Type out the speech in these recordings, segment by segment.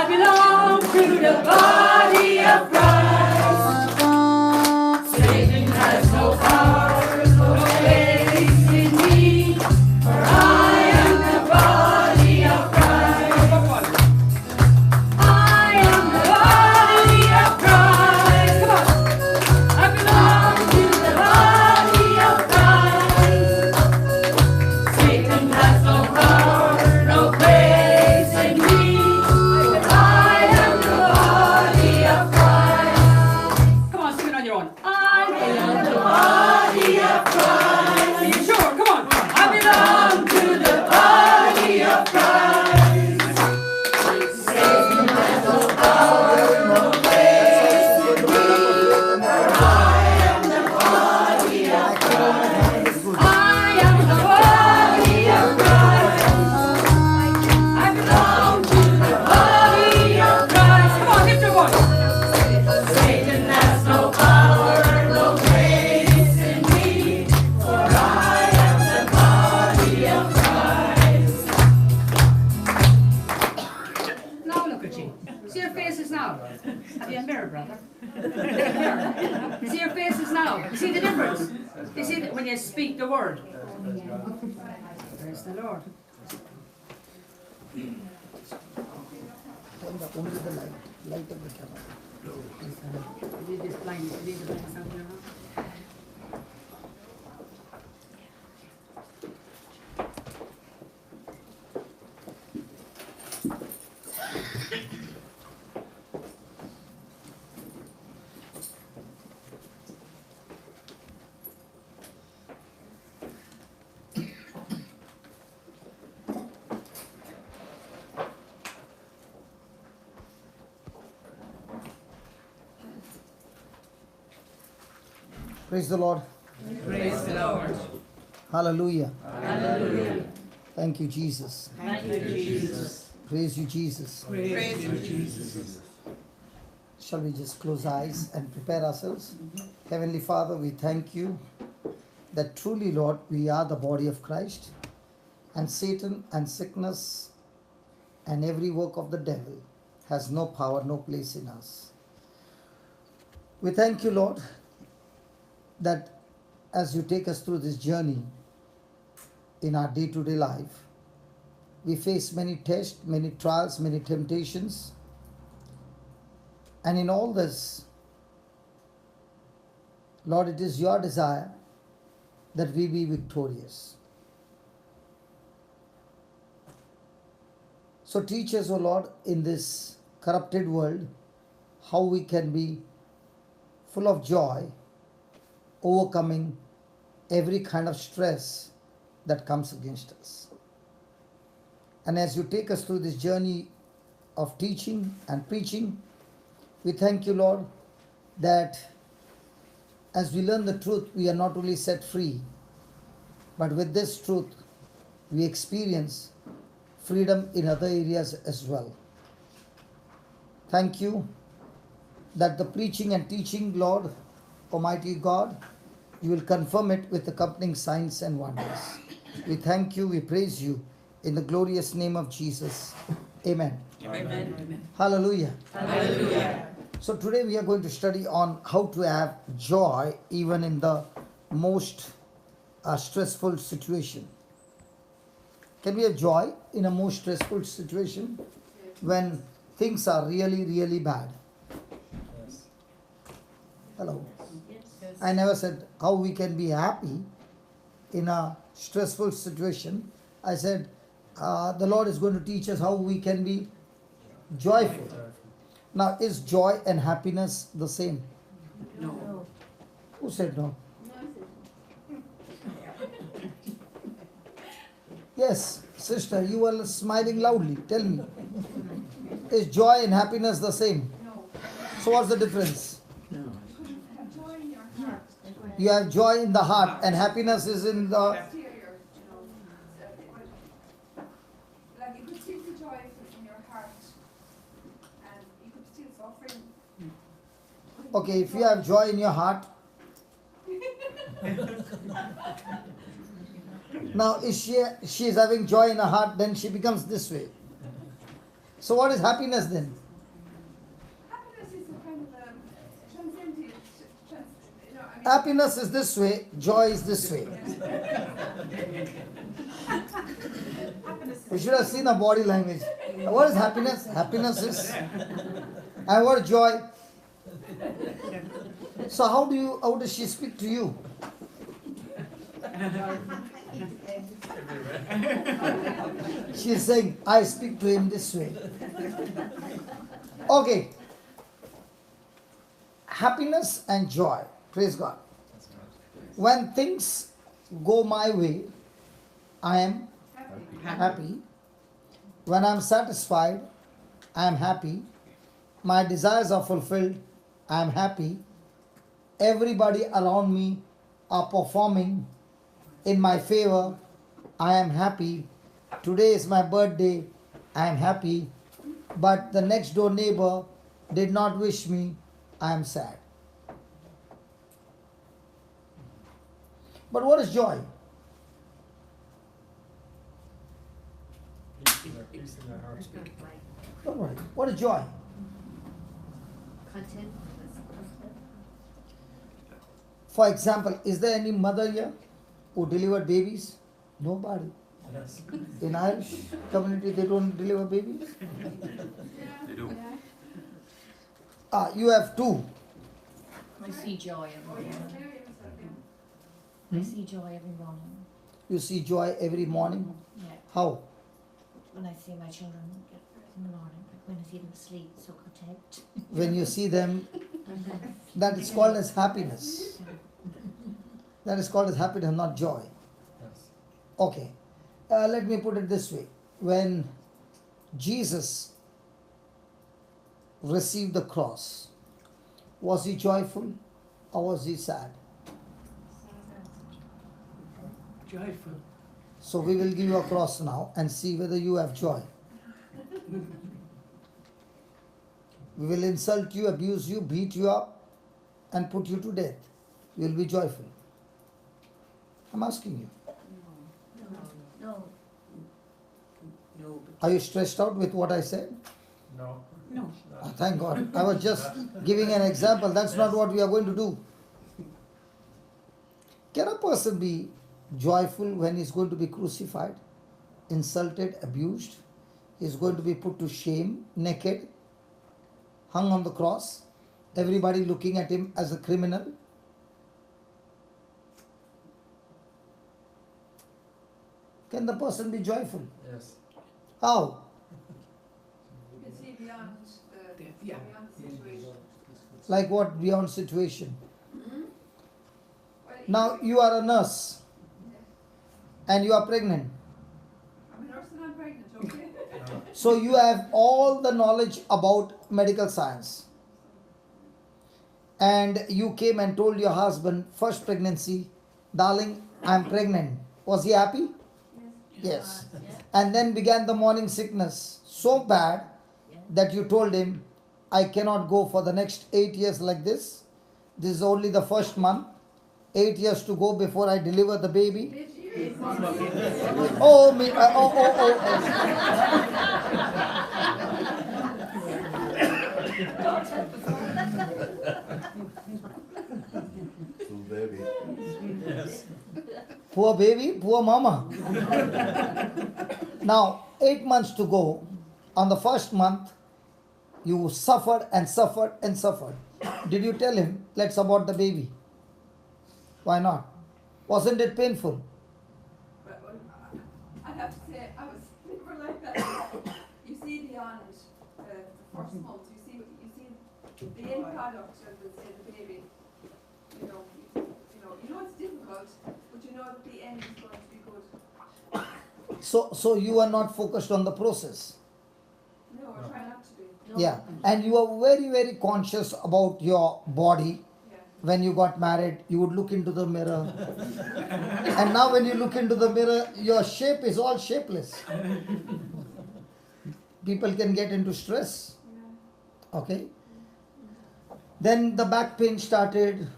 I belong to the body of Christ. Satan has no power, no place in me, for I am the body of Christ. I am the body of Christ. Come on. I belong to the body of Christ. Satan has no power, no place in me. I am the body of Christ. Come on, sing it on your own. I am the body of Christ. Are you sure? Come on. I belong to the body of Christ. Satan has no power, no place in me. I am the body of Christ. I am the body of Christ. I belong to the body of Christ. Come on, lift your voice. Satan has no power, no place in me, for I am the body of Christ. Now look at you. See your faces now. Have you a mirror, brother? See your faces now. You see the difference? You see when you speak the word. Praise the Lord. Only the light of the camera. Leave this blind. Leave the blind something around. Praise the Lord. Praise the Lord. Hallelujah. Hallelujah. Thank you, Jesus. Thank you, Jesus. Praise you, Jesus. Praise you, Jesus. Shall we just close eyes and prepare ourselves? Heavenly Father, we thank you that truly, Lord, we are the body of Christ, and Satan and sickness and every work of the devil has no power, no place in us. We thank you, Lord, that as you take us through this journey in our day-to-day life, we face many tests, many trials, many temptations. And in all this, Lord, it is your desire that we be victorious. So teach us, O Lord, in this corrupted world, how we can be full of joy, overcoming every kind of stress that comes against us. And as you take us through this journey of teaching and preaching, we thank you, Lord, that as we learn the truth, we are not only set free, but with this truth, we experience freedom in other areas as well. Thank you that the preaching and teaching, Lord, Almighty God, you will confirm it with accompanying signs and wonders. We thank you, we praise you in the glorious name of Jesus. Amen. Amen. Hallelujah. Hallelujah. So today we are going to study on how to have joy even in the most stressful situation. Can we have joy in a most stressful situation when things are really, really bad? Hello. I never said how we can be happy in a stressful situation. I said the Lord is going to teach us how we can be joyful. Now, is joy and happiness the same? No. Who said no? Yes, sister, you are smiling loudly. Tell me. Is joy and happiness the same? No. So what's the difference? You have joy in your heart. You have joy in the heart and happiness is in the... Exterior, like you could still be joyful in your heart, and you could still suffering. Okay, if you have joy in your heart... Now, if she is having joy in her heart, then she becomes this way. So what is happiness then? Happiness is a kind of a transcendent, you know, I mean, Happiness is this way, joy is this way. You should have seen the body language. What is happiness? Happiness is. And what is joy? So how does she speak to you? She is saying, I speak to him this way. Okay. Happiness and joy. Praise God. When things go my way, I am happy. When I am satisfied, I am happy. My desires are fulfilled, I am happy. Everybody around me are performing in my favor, I am happy. Today is my birthday, I am happy. But the next door neighbor did not wish me, I am sad. But what is joy? Peace in their heart speak. Don't worry. What is joy? Content. For example, is there any mother here who delivered babies? Nobody. Yes. In Irish community, they don't deliver babies. They do. You have two. I see joy every morning. I see joy every morning. You see joy every morning. Yeah. How? When I see my children get in the morning, when I see them asleep, so content. When you see them, that is called as happiness. That is called as happiness, not joy. Yes. Okay. Let me put it this way. When Jesus received the cross, was he joyful or was he sad? Joyful. So we will give you a cross now and see whether you have joy. We will insult you, abuse you, beat you up and put you to death. You will be joyful. I'm asking you. No. No. Are you stressed out with what I said? No. No. Oh, thank God. I was just giving an example. That's not what we are going to do. Can a person be joyful when he's going to be crucified, insulted, abused? He's going to be put to shame, naked, hung on the cross, everybody looking at him as a criminal? Can the person be joyful? Yes. How? you can see beyond beyond the situation. Like what beyond situation? Well, Now you are a nurse and you are pregnant. I'm a nurse and I'm pregnant, okay? So you have all the knowledge about medical science. And you came and told your husband, first pregnancy, darling, I'm pregnant. Was he happy? Yes. And then began the morning sickness. So bad that you told him, I cannot go for the next 8 years like this. This is only the first month. 8 years to go before I deliver the baby. Oh, me, oh. Little baby. Yes. Poor baby, poor mama. Now, 8 months to go. On the first month, you suffered and suffered and suffered. Did you tell him, let's abort the baby? Why not? Wasn't it painful? But I have to say, I was never like that. You see beyond the first month, you see the end product of the baby. You know it's difficult, but you know that the end is going to be good. So you are not focused on the process. No, I try not to be. No. Yeah. And you are very, very conscious about your body. Yeah. When you got married, you would look into the mirror. And now when you look into the mirror, your shape is all shapeless. People can get into stress. Okay. Then the back pain started,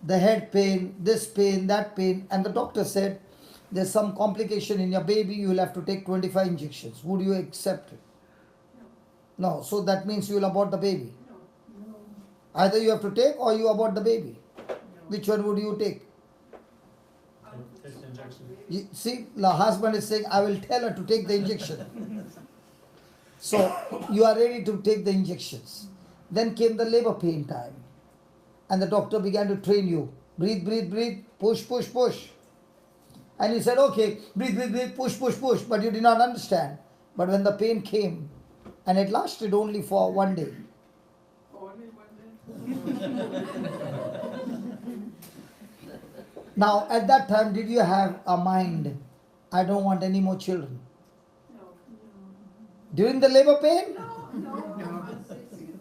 the head pain, this pain, that pain. And the doctor said, there's some complication in your baby, you will have to take 25 injections. Would you accept it? No, so that means you will abort the baby. No. Either you have to take or you abort the baby. Which one would you take? Take the injection. You see, the husband is saying, I will tell her to take the injection. So you are ready to take the injections. Then came the labor pain time. And the doctor began to train you. Breathe, breathe, breathe, push, push, push. And you said, okay, breathe, breathe, breathe, push, push, push. But you did not understand. But when the pain came, and it lasted only for one day. Only one day. Now, at that time, did you have a mind, I don't want any more children? No. During the labor pain? No.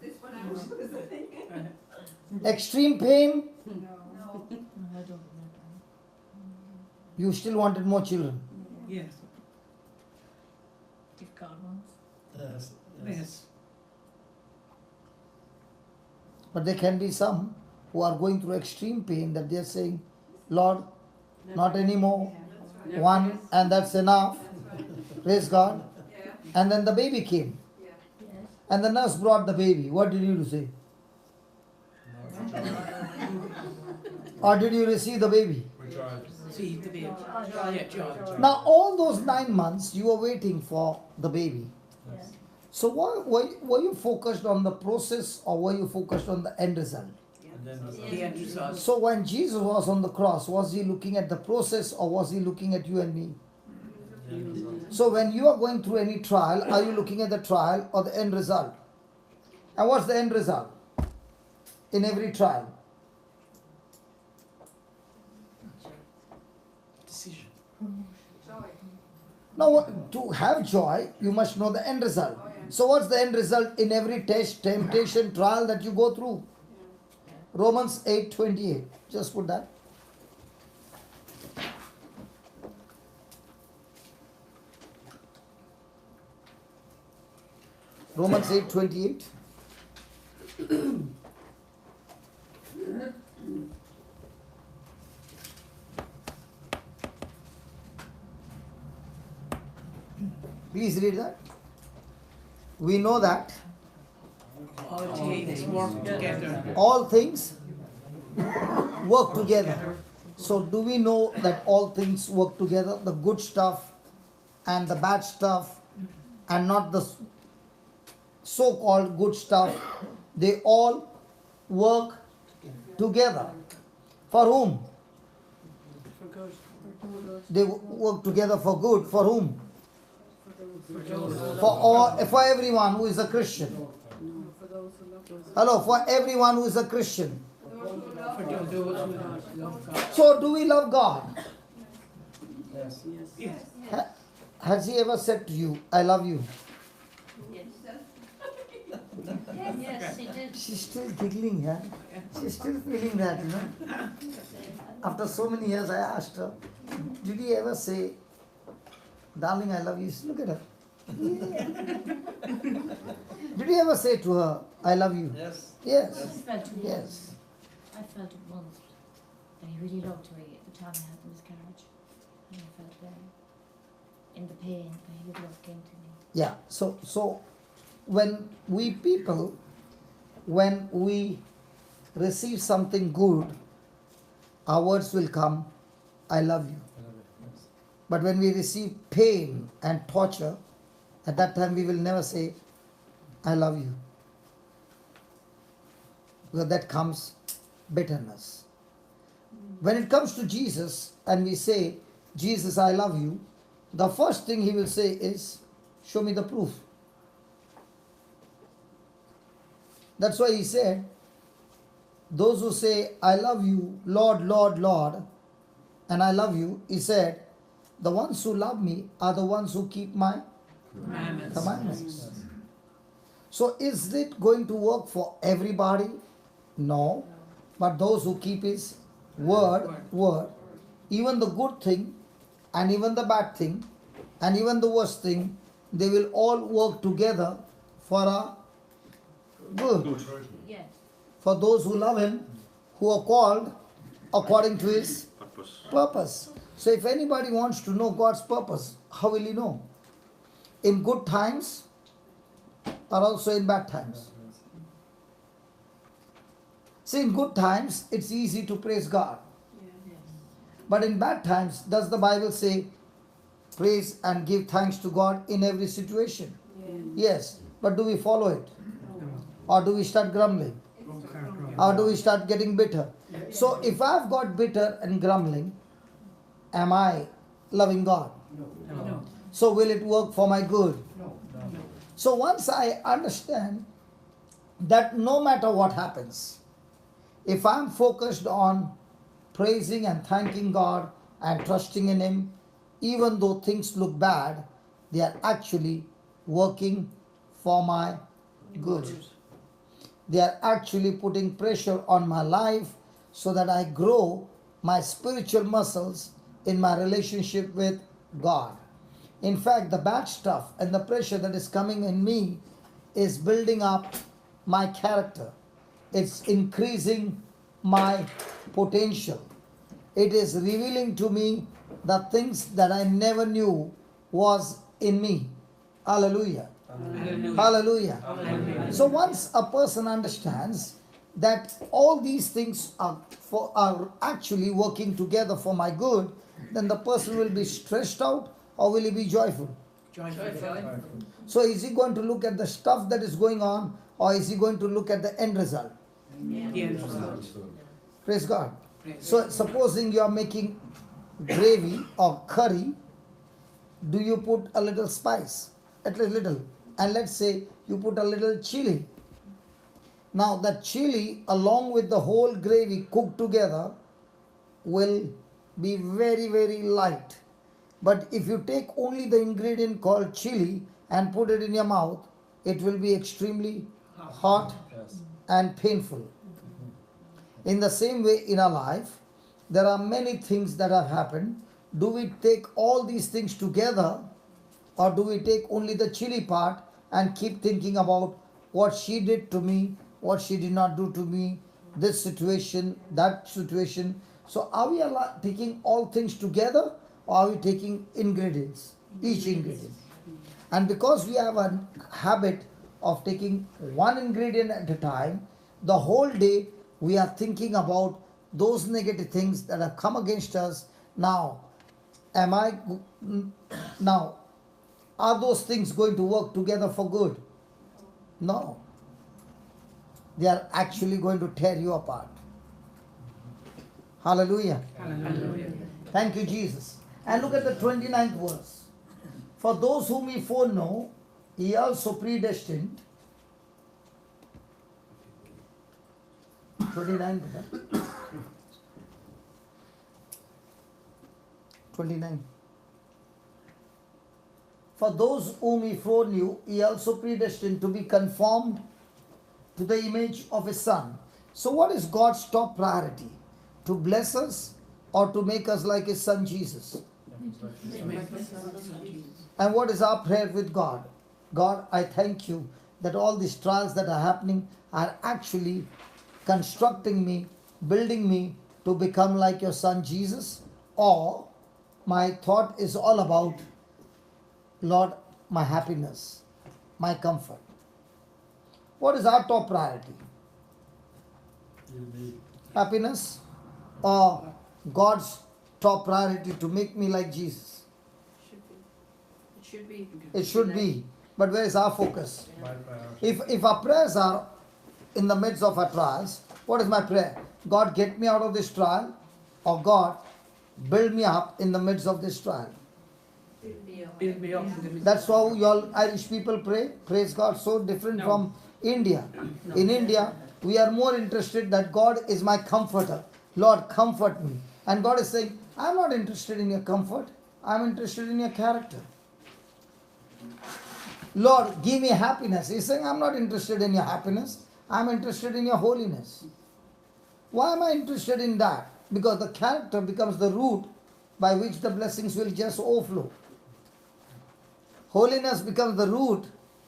This one I was thinking. Extreme pain? No. No, I don't remember. You still wanted more children. Yes. If God wants. Yes. Yes. But there can be some who are going through extreme pain that they are saying, Lord, not anymore. That's right. One, and that's enough. That's right. Praise God. Yeah. And then the baby came. Yeah. Yes. And the nurse brought the baby. What did you say? Or did you receive the baby? See the baby. Yeah, joy. Now, all those 9 months, you were waiting for the baby. Yes. So, were you focused on the process or were you focused on the end result? And then The end result. So, when Jesus was on the cross, was he looking at the process or was he looking at you and me? So, when you are going through any trial, are you looking at the trial or the end result? And what's the end result in every trial? Decision. Joy. Now, to have joy, you must know the end result. So, what's the end result in every test, temptation, trial that you go through? Romans 8:28. Just put that. Romans 8:28. Please read that. We know that All things work together. all things work together. So, do we know that all things work together? The good stuff and the bad stuff, and not the so called good stuff, they all work together. For whom? For good. They work together for good. For whom? For those. For everyone who is a Christian. Hello, for everyone who is a Christian. For those who love God. So, do we love God? yes. Yes. Has he ever said to you, I love you? Yes. Yes, he did. She's still giggling, yeah? She's still feeling that, you know? After so many years, I asked her, did he ever say, darling, I love you? Look at her. Did you ever say to her, I love you? Yes. I Yes. felt it once. Yes. I felt it once. That he really loved me at the time I had the miscarriage. And I felt there. In the pain, that his love came to me. Yeah. So when we people, when we receive something good, our words will come, I love you. But when we receive pain and torture, at that time we will never say, I love you. Because that comes bitterness. When it comes to Jesus and we say, Jesus, I love you, the first thing he will say is, show me the proof. That's why he said, those who say, I love you, Lord, Lord, Lord, and I love you, he said, the ones who love me are the ones who keep my Commandments. commandments. So is it going to work for everybody? No. But those who keep his word, even the good thing and even the bad thing and even the worst thing, they will all work together for a good. Yes. For those who love him, who are called according to his purpose. So if anybody wants to know God's purpose, how will he know? In good times or also in bad times? See, in good times, it's easy to praise God. But in bad times, does the Bible say, praise and give thanks to God in every situation? Yes. But do we follow it? Or do we start grumbling? Or do we start getting bitter? So if I've got bitter and grumbling, am I loving God? No. So will it work for my good? So once I understand that no matter what happens, if I'm focused on praising and thanking God and trusting in Him, even though things look bad, they are actually working for my good. They are actually putting pressure on my life so that I grow my spiritual muscles in my relationship with God. In fact, the bad stuff and the pressure that is coming in me is building up my character. It's increasing my potential. It is revealing to me the things that I never knew was in me. Hallelujah. Hallelujah. So once a person understands that all these things are actually working together for my good, then the person will be stressed out, or will he be joyful? Joyful. So is he going to look at the stuff that is going on, or is he going to look at the end result? Yes. Praise God. So supposing you are making gravy or curry, do you put a little spice? At least little. And let's say you put a little chili. Now that chili along with the whole gravy cooked together will be very, very light. But if you take only the ingredient called chili and put it in your mouth, it will be extremely hot and painful. In the same way, in our life, there are many things that have happened. Do we take all these things together, or do we take only the chili part and keep thinking about what she did to me, what she did not do to me, this situation, that situation? So are we taking all things together, or are we taking ingredients, each ingredient? And because we have a habit of taking one ingredient at a time, the whole day we are thinking about those negative things that have come against us. Now, are those things going to work together for good? No. They are actually going to tear you apart. Hallelujah. Hallelujah. Thank you, Jesus. And look at the 29th verse. For those whom He foreknow, He also predestined. 29. 29. For those whom He foreknew, He also predestined to be conformed to the image of His Son. So what is God's top priority? To bless us or to make us like His Son Jesus? And what is our prayer with God? God, I thank you that all these trials that are happening are actually constructing me, building me to become like your Son Jesus. Or my thought is all about, Lord, my happiness, my comfort. What is our top priority? Happiness, or God's top priority to make me like Jesus? It should be. But where is our focus? If our prayers are in the midst of our trials, what is my prayer? God, get me out of this trial, or God, build me up in the midst of this trial. Build me up. That's how you all Irish people pray. Praise God. So different from India. In India, we are more interested that God is my comforter. Lord, comfort me. And God is saying, I'm not interested in your comfort. I'm interested in your character. Lord, give me happiness. He's saying, I'm not interested in your happiness. I'm interested in your holiness. Why am I interested in that? Because the character becomes the root by which the blessings will just overflow. Holiness becomes the root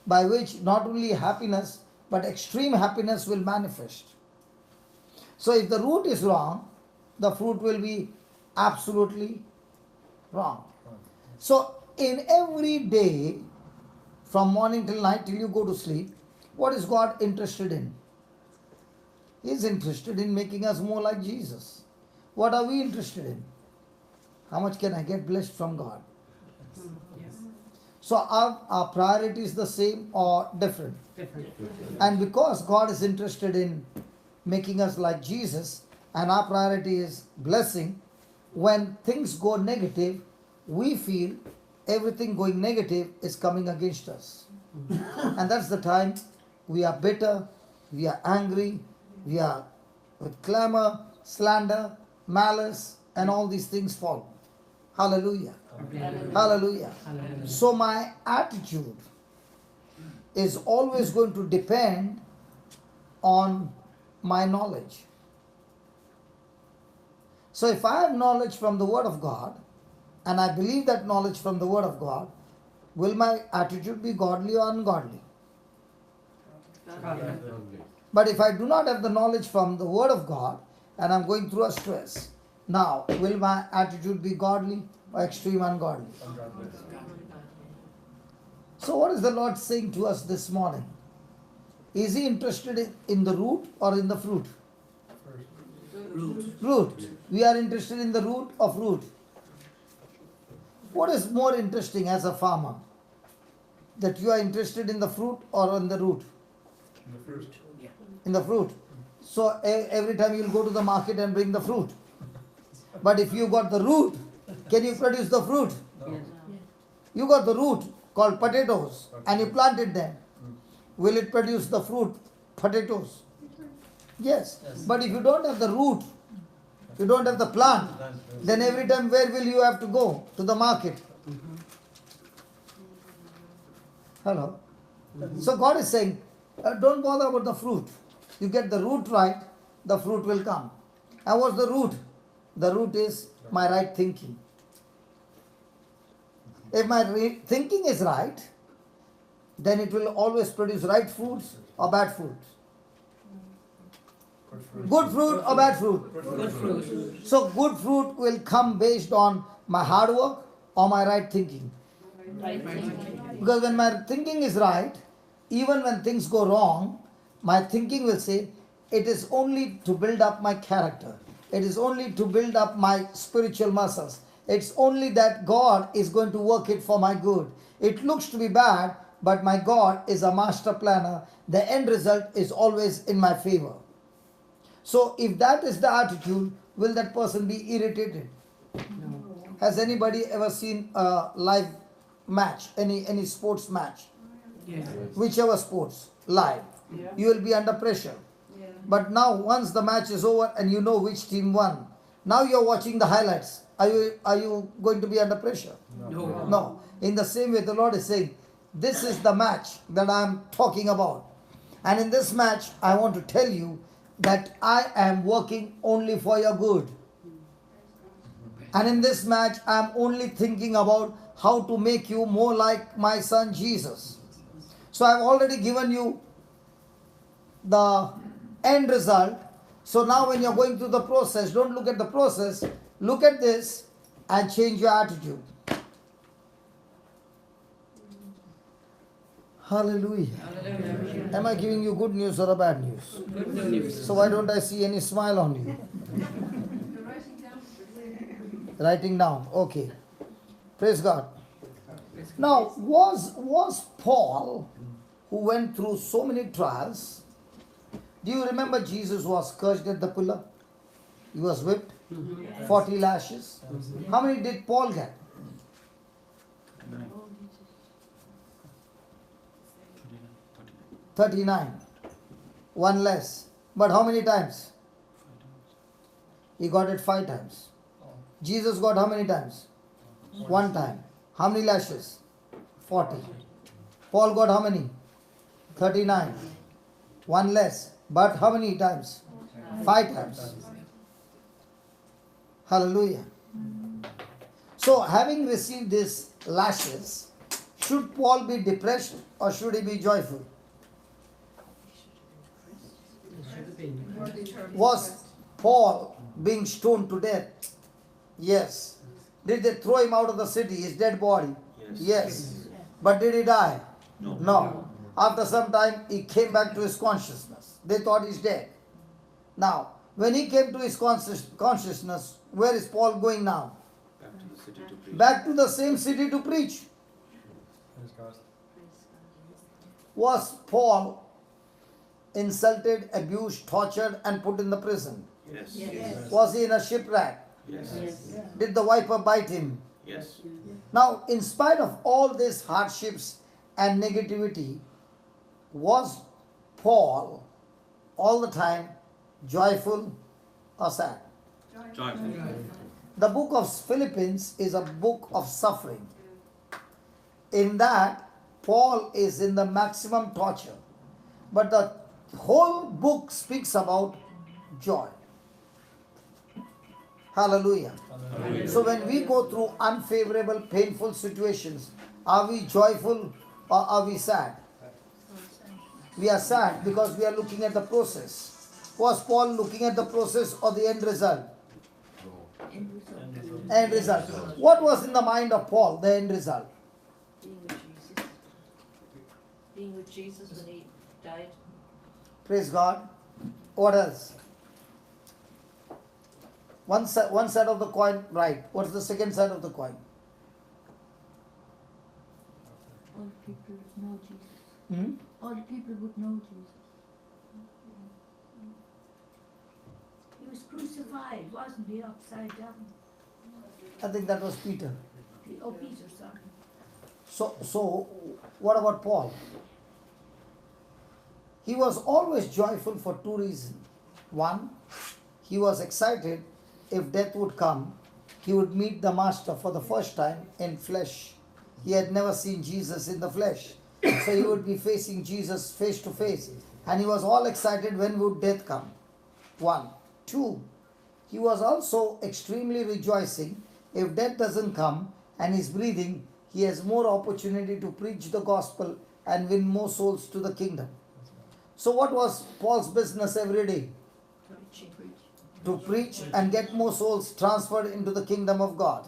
by which not only happiness, but extreme happiness will manifest. So if the root is wrong, the fruit will be absolutely wrong. So in every day, from morning till night till you go to sleep, what is God interested in? He is interested in making us more like Jesus. What are we interested in? How much can I get blessed from God? Yes. So our priority is the same or different? Different. And because God is interested in making us like Jesus and our priority is blessing, when things go negative, we feel everything going negative is coming against us. And that's the time we are bitter, we are angry, we are with clamor, slander, malice, and all these things follow. Hallelujah. Hallelujah. Hallelujah. So my attitude is always going to depend on my knowledge. So if I have knowledge from the Word of God, and I believe that knowledge from the Word of God, will my attitude be godly or ungodly? But if I do not have the knowledge from the Word of God, and I'm going through a stress, now will my attitude be godly or extreme ungodly? So what is the Lord saying to us this morning? Is He interested in the root or in the fruit? Root. We are interested in the root of fruit. What is more interesting as a farmer? That you are interested in the fruit or in the root? In the fruit. So every time you will go to the market and bring the fruit. But if you got the root, can you produce the fruit? You got the root called potatoes and you planted them. Will it produce the fruit, potatoes? Yes. But if you don't have the root, you don't have the plant, then every time where will you have to go? To the market. Hello. So God is saying, don't bother about the fruit. You get the root right, the fruit will come. And what's the root? The root is my right thinking. If my thinking is right, then it will always produce right fruits or bad fruits. Good fruit or bad fruit? Good fruit. So good fruit will come based on my hard work or my right thinking. Right. Because when my thinking is right, even when things go wrong, my thinking will say, it is only to build up my character. It is only to build up my spiritual muscles. It's only that God is going to work it for my good. It looks to be bad, but my God is a master planner. The end result is always in my favor. So if that is the attitude, will that person be irritated? No. Has anybody ever seen a live match, any sports match? Yes. Whichever sports, live. Yeah. You will be under pressure. Yeah. But now once the match is over and you know which team won, now you are watching the highlights. Are you going to be under pressure? No. No. In the same way, the Lord is saying, this is the match that I am talking about. And in this match, I want to tell you that I am working only for your good. And in this match, I am only thinking about how to make you more like my son Jesus. So I have already given you the end result. So now when you are going through the process, don't look at the process, look at this and change your attitude. Hallelujah. Hallelujah. Am I giving you good news or a bad news? Good news. So why don't I see any smile on you? You're writing down for the Writing down. Okay. Praise God. Now, was Paul, who went through so many trials, do you remember Jesus was scourged at the pillar? He was whipped, 40 lashes. How many did Paul get? 39. One less. But how many times? He got it 5 times. Jesus got how many times? 1 time. How many lashes? 40. Paul got how many? 39. 1 less. But how many times? 5 times. Hallelujah. So having received these lashes, should Paul be depressed or should he be joyful? Was Paul being stoned to death? Yes. Did they throw him out of the city, his dead body? Yes. But did he die? No. After some time, he came back to his consciousness. They thought he's dead. Now, when he came to his consciousness, where is Paul going now? Back to the same city to preach. Praise God. Was Paul insulted, abused, tortured, and put in the prison? Yes. Yes. Was he in a shipwreck? Yes. Did the viper bite him? Yes. Now, in spite of all these hardships and negativity, was Paul all the time joyful or sad? Joyful. The book of Philippians is a book of suffering. In that, Paul is in the maximum torture. But the whole book speaks about joy. Hallelujah. Hallelujah. So when we go through unfavorable, painful situations, are we joyful or are we sad? We are sad because we are looking at the process. Was Paul looking at the process or the end result? End result. What was in the mind of Paul, the end result? Being with Jesus when he died. Praise God. What else? One side of the coin, right. What's the second side of the coin? All people would know Jesus. Hmm? All people would know Jesus. He was crucified, wasn't he, upside down? I think that was Peter. Oh, Peter, sorry. So what about Paul? He was always joyful for two reasons. One, he was excited if death would come, he would meet the Master for the first time in flesh. He had never seen Jesus in the flesh. So he would be facing Jesus face to face. And he was all excited when would death come. One. Two, he was also extremely rejoicing if death doesn't come and he's breathing, he has more opportunity to preach the gospel and win more souls to the kingdom. So what was Paul's business every day? To preach and get more souls transferred into the kingdom of God.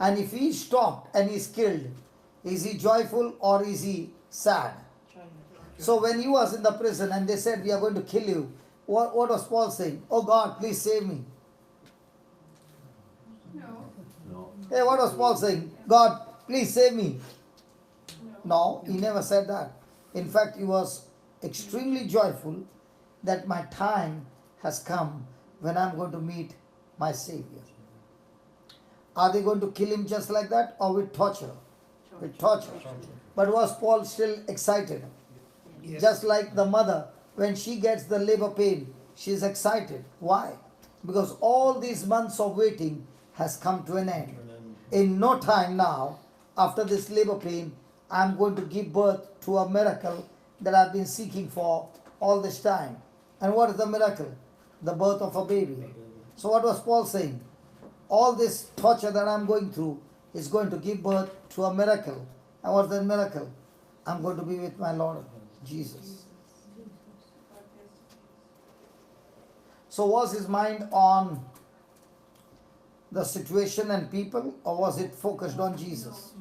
And if he stopped and he's killed, is he joyful or is he sad? So when he was in the prison and they said, we are going to kill you, what was Paul saying? Oh God, please save me. No. Hey, what was Paul saying? God, please save me. No, he never said that. In fact, he was extremely joyful that my time has come when I'm going to meet my Savior. Are they going to kill him just like that or with torture? With torture. But was Paul still excited? Just like the mother, when she gets the labor pain, she's excited. Why? Because all these months of waiting has come to an end. In no time now, after this labor pain, I'm going to give birth to a miracle that I've been seeking for all this time. And what is the miracle? The birth of a baby. So what was Paul saying? All this torture that I'm going through is going to give birth to a miracle. And what's that miracle? I'm going to be with my Lord Jesus. So was his mind on the situation and people, or was it focused on Jesus?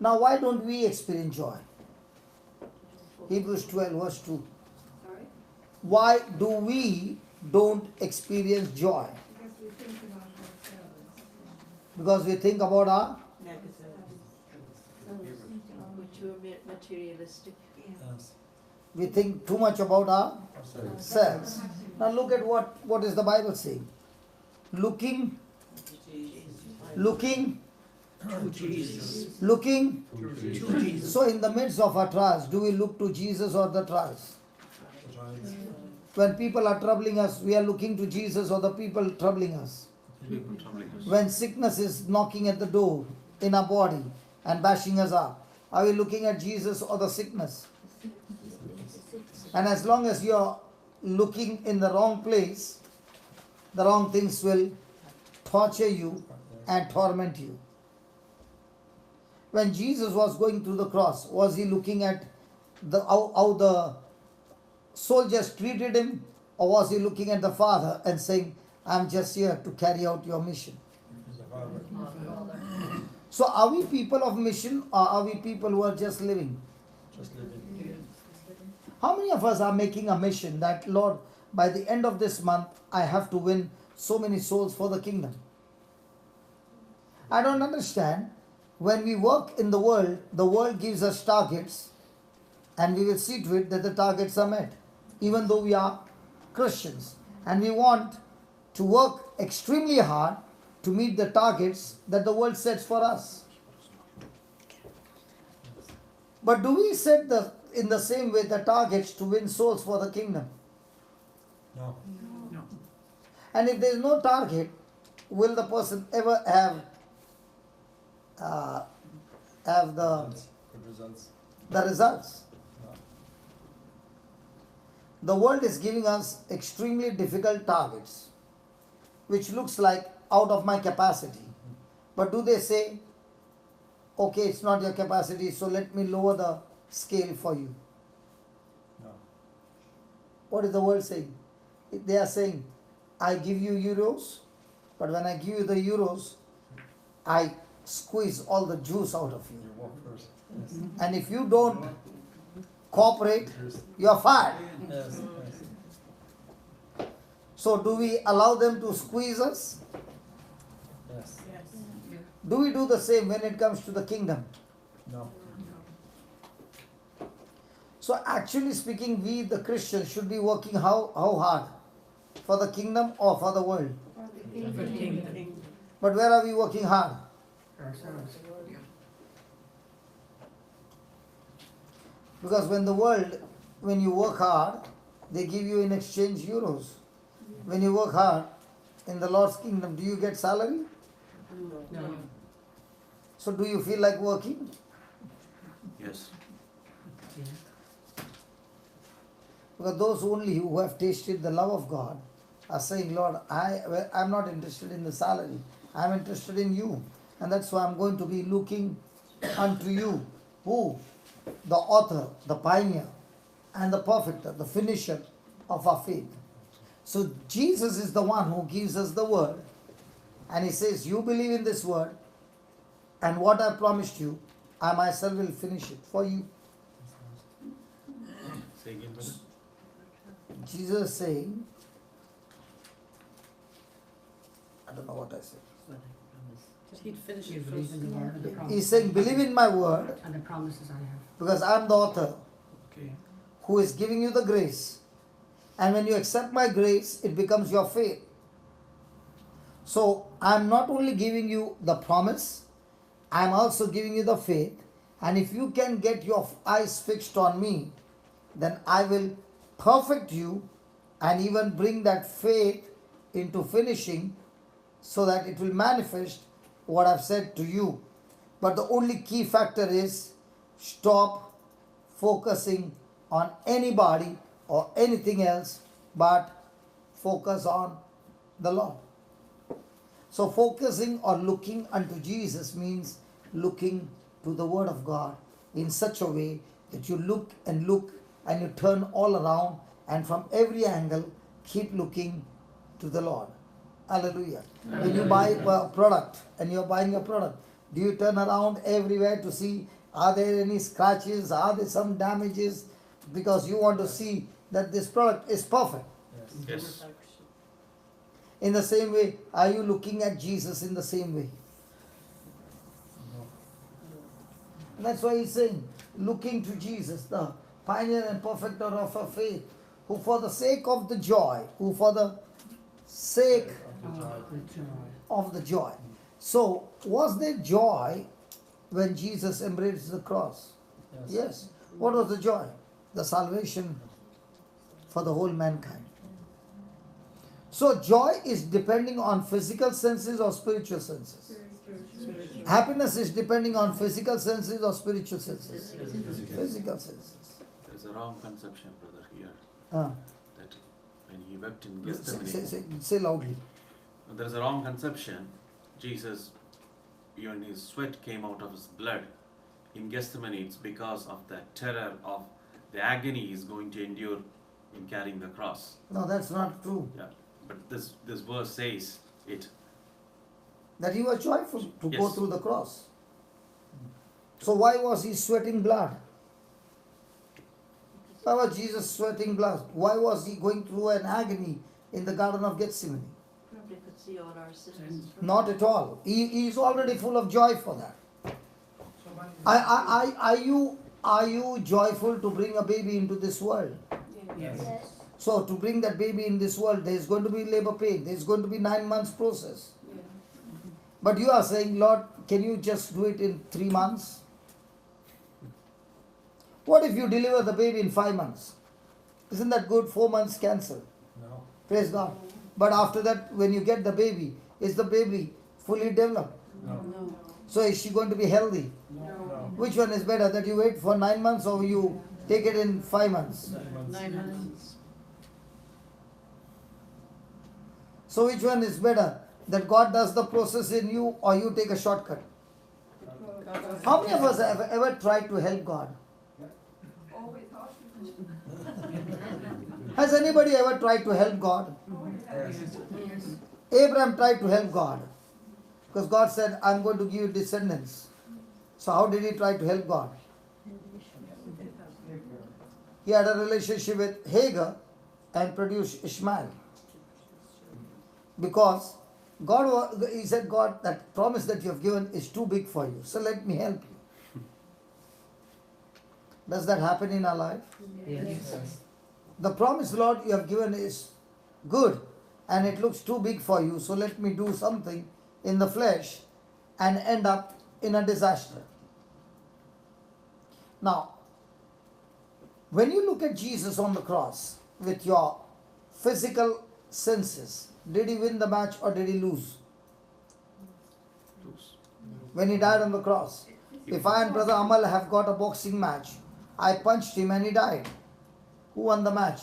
Now why don't we experience joy? Hebrews 12 verse 2. Sorry? Why do we don't experience joy? Because we think about ourselves. Because we think about We're too materialistic. Yes. we think too much about ourselves. Now look at what is the Bible saying. Looking To Jesus. looking. To Jesus. So in the midst of our trials, do we look to Jesus or the trials? When people are troubling us, we are looking to Jesus or the people troubling us. People troubling us. When sickness is knocking at the door in our body and bashing us up, are we looking at Jesus or the sickness? And as long as you are looking in the wrong place, the wrong things will torture you and torment you. When Jesus was going through the cross, was he looking at how the soldiers treated him, or was he looking at the Father and saying, I'm just here to carry out your mission? So are we people of mission or are we people who are just living? Just living. How many of us are making a mission that, Lord, by the end of this month, I have to win so many souls for the kingdom? I don't understand. When we work in the world gives us targets, and we will see to it that the targets are met, even though we are Christians. And we want to work extremely hard to meet the targets that the world sets for us. But do we set in the same way the targets to win souls for the kingdom? No. And if there is no target, will the person ever have the Good results. results? No. The world is giving us extremely difficult targets, which looks like out of my capacity. But do they say, okay, it's not your capacity, so let me lower the scale for you? No. What is the world saying? They are saying, I give you euros, but when I give you the euros, I squeeze all the juice out of you. You walk first. Yes. And if you don't cooperate, Yes. you are fired. Yes. So do we allow them to squeeze us? Yes. Do we do the same when it comes to the kingdom? No. So actually speaking, we the Christians should be working how hard? For the kingdom or for the world? But where are we working hard? Because when you work hard, they give you in exchange euros. When you work hard in the Lord's kingdom, do you get salary? No. So do you feel like working? Yes. Because those only who have tasted the love of God are saying, Lord, I'm not interested in the salary. I'm interested in you. And that's why I'm going to be looking unto you. Who? The author, the pioneer, and the perfecter, the finisher of our faith. So Jesus is the one who gives us the word. And he says, you believe in this word, and what I promised you, I myself will finish it for you. Say again, brother. Jesus is saying, I don't know what I said. He'd finish You it believe first. in the word and the promise. He's saying, believe in my word, And the promises I have. because I'm the author Okay. who is giving you the grace. And when you accept my grace, it becomes your faith. So I'm not only giving you the promise, I'm also giving you the faith. And if you can get your eyes fixed on me, then I will perfect you and even bring that faith into finishing so that it will manifest what I've said to you. But the only key factor is stop focusing on anybody or anything else, but focus on the Lord. So focusing or looking unto Jesus means looking to the Word of God in such a way that you look and you turn all around, and from every angle keep looking to the Lord. Hallelujah. When you buy a product and you're buying a product, do you turn around everywhere to see are there any scratches, are there some damages, because you want to see that this product is perfect? Yes. Yes. In the same way, are you looking at Jesus in the same way? No. And that's why he's saying, looking to Jesus, the pioneer and perfecter of our faith, who for the sake of the joy, of the joy. So, was there joy when Jesus embraced the cross? Yes. What was the joy? The salvation for the whole mankind. So, joy is depending on physical senses or spiritual senses. Happiness is depending on physical senses or spiritual senses. Physical senses. There's a wrong conception, brother, here. Ah. That when he wept in Gethsemane, Say loudly. there is a wrong conception. Jesus, even his sweat came out of his blood. In Gethsemane, it's because of the terror of the agony he's going to endure in carrying the cross. No, that's not true. Yeah. But this verse says it. That he was joyful to go Yes. through the cross. So why was he sweating blood? Why was Jesus sweating blood? Why was he going through an agony in the Garden of Gethsemane? Probably could see all our sins. Not at all. He is already full of joy for that. Are you joyful to bring a baby into this world? Yes. So to bring that baby in this world, there is going to be labor pain. There is going to be 9 months process. But you are saying, Lord, can you just do it in 3 months? What if you deliver the baby in 5 months? Isn't that good? 4 months cancel. No. Praise God. But after that, when you get the baby, is the baby fully developed? No. So is she going to be healthy? No. Which one is better? That you wait for 9 months or you take it in 5 months? 9 months. 9 months. So which one is better? That God does the process in you or you take a shortcut? How many of us have ever tried to help God? Always thought we could. Has anybody ever tried to help God? Yes. Abraham tried to help God. Because God said, I'm going to give you descendants. So how did he try to help God? He had a relationship with Hagar and produced Ishmael. Because he said, God, that promise that you have given is too big for you. So let me help you. Does that happen in our life? Yes. The promise, Lord, you have given is good and it looks too big for you. So let me do something in the flesh and end up in a disaster. Now, when you look at Jesus on the cross with your physical senses, did he win the match or did he lose? Lose. When he died on the cross. If I and Brother Amal have got a boxing match, I punched him and he died. Who won the match?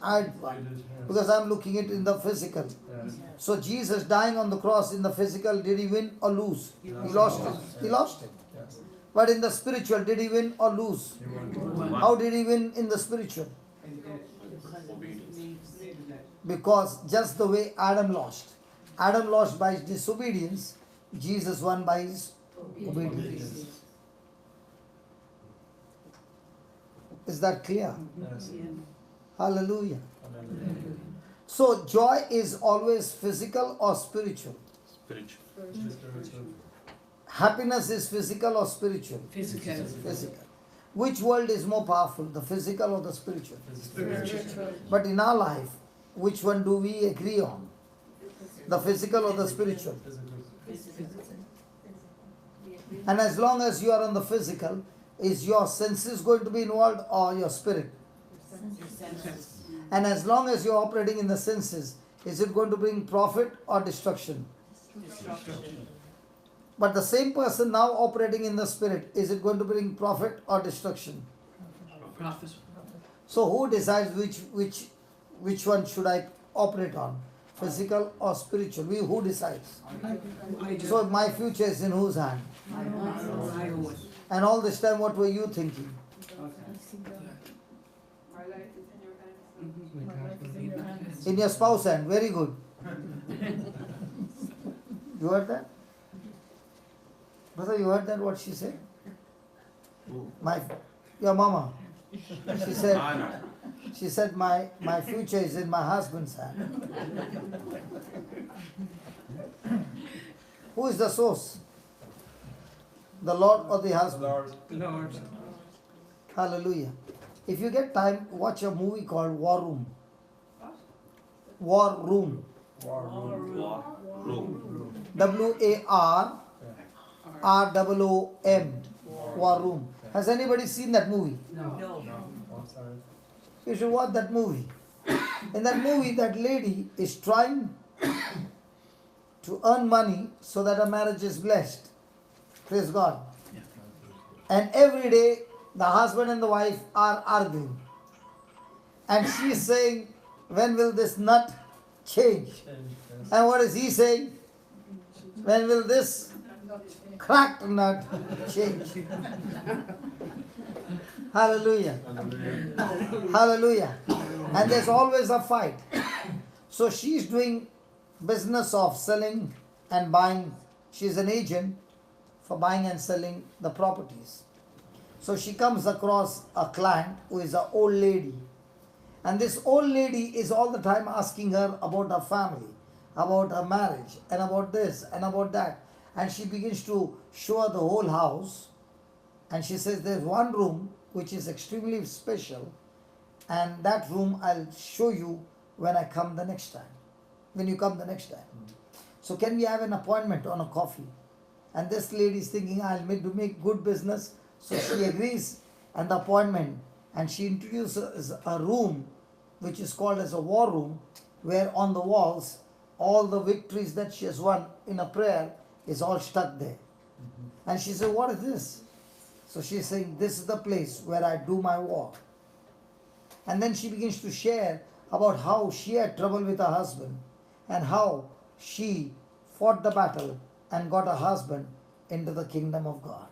I won. Because I'm looking at it in the physical. Yes. So Jesus dying on the cross in the physical, did he win or lose? He lost it. He lost it. Yes. But in the spiritual, did he win or lose? You won. How did he win in the spiritual? Obedience. Because just the way Adam lost. Adam lost by his disobedience. Jesus won by his obedience. Is that clear? Yes. Hallelujah. Hallelujah. So joy is always physical or spiritual? Spiritual. Spiritual. Happiness is physical or spiritual? Physical. Physical. Which world is more powerful, the physical or the spiritual? Spiritual. But in our life, which one do we agree on? The physical or the spiritual? Physical. And as long as you are on the physical, is your senses going to be involved or your spirit? And as long as you're operating in the senses, is it going to bring profit or destruction? But the same person now operating in the spirit, is it going to bring profit or destruction? Prophet. So who decides which one should I operate on? Physical or spiritual? Who decides? I do. So my future is in whose hand? I would. And all this time what were you thinking? My life is in your hands. In your spouse's hand. Very good. You heard that? Brother, you heard that what she said? Who? Your mama. She said Ah, no. She said, my future is in my husband's hand. Who is the source? The Lord or the husband? Lord. Hallelujah. If you get time, watch a movie called War Room. What? War Room. War room. WARROOM. War Room. Has anybody seen that movie? No. I'm sorry. You should watch that movie. In that movie, that lady is trying to earn money so that her marriage is blessed. Praise God. And every day, the husband and the wife are arguing. And she is saying, when will this nut change? Yes. And what is he saying? When will this cracked nut change? Hallelujah. Hallelujah. And there's always a fight. So she's doing business of selling and buying. She's an agent for buying and selling the properties. So she comes across a client who is an old lady. And this old lady is all the time asking her about her family, about her marriage, and about this and about that. And she begins to show her the whole house. And she says, there's one room which is extremely special. And that room I'll show you when I come the next time. When you come the next time. So can we have an appointment on a coffee? And this lady is thinking, I'll make good business. So she agrees and the appointment. And she introduces a room which is called as a war room, where on the walls all the victories that she has won in a prayer is all stuck there. And she said, what is this? So she's saying, this is the place where I do my war. And then she begins to share about how she had trouble with her husband and how she fought the battle and got her husband into the kingdom of God.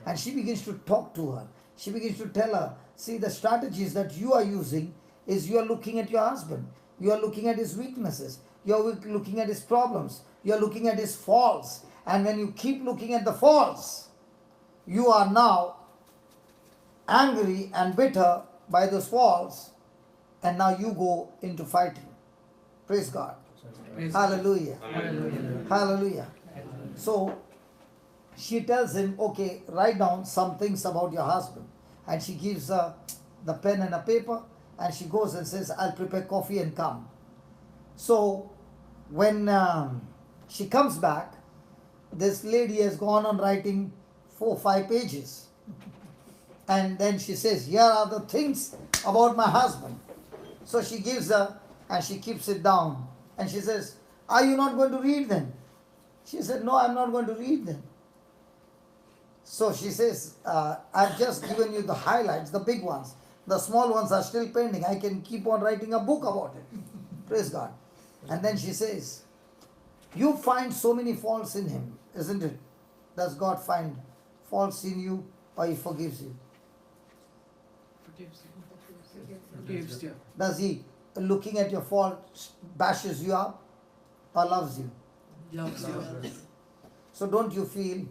And she begins to talk to her. She begins to tell her, see, the strategies that you are using is you are looking at your husband. You are looking at his weaknesses. You are looking at his problems. You are looking at his faults. And when you keep looking at the faults, you are now angry and bitter by those faults. And now you go into fighting. Praise God. Praise Hallelujah. Hallelujah. Hallelujah. So she tells him, okay, write down some things about your husband. And she gives her the pen and a paper. And she goes and says, I'll prepare coffee and come. So when she comes back, this lady has gone on writing 4 or 5 pages. And then she says, here are the things about my husband. So she gives her and she keeps it down. And she says, are you not going to read them? She said, no, I'm not going to read them. So she says, I've just given you the highlights, the big ones. The small ones are still pending. I can keep on writing a book about it. Praise God. And then she says, you find so many faults in him, isn't it? Does God find faults in you or he forgives you? Forgives you. Does he, looking at your faults, bashes you up or loves you? Loves you. So don't you feel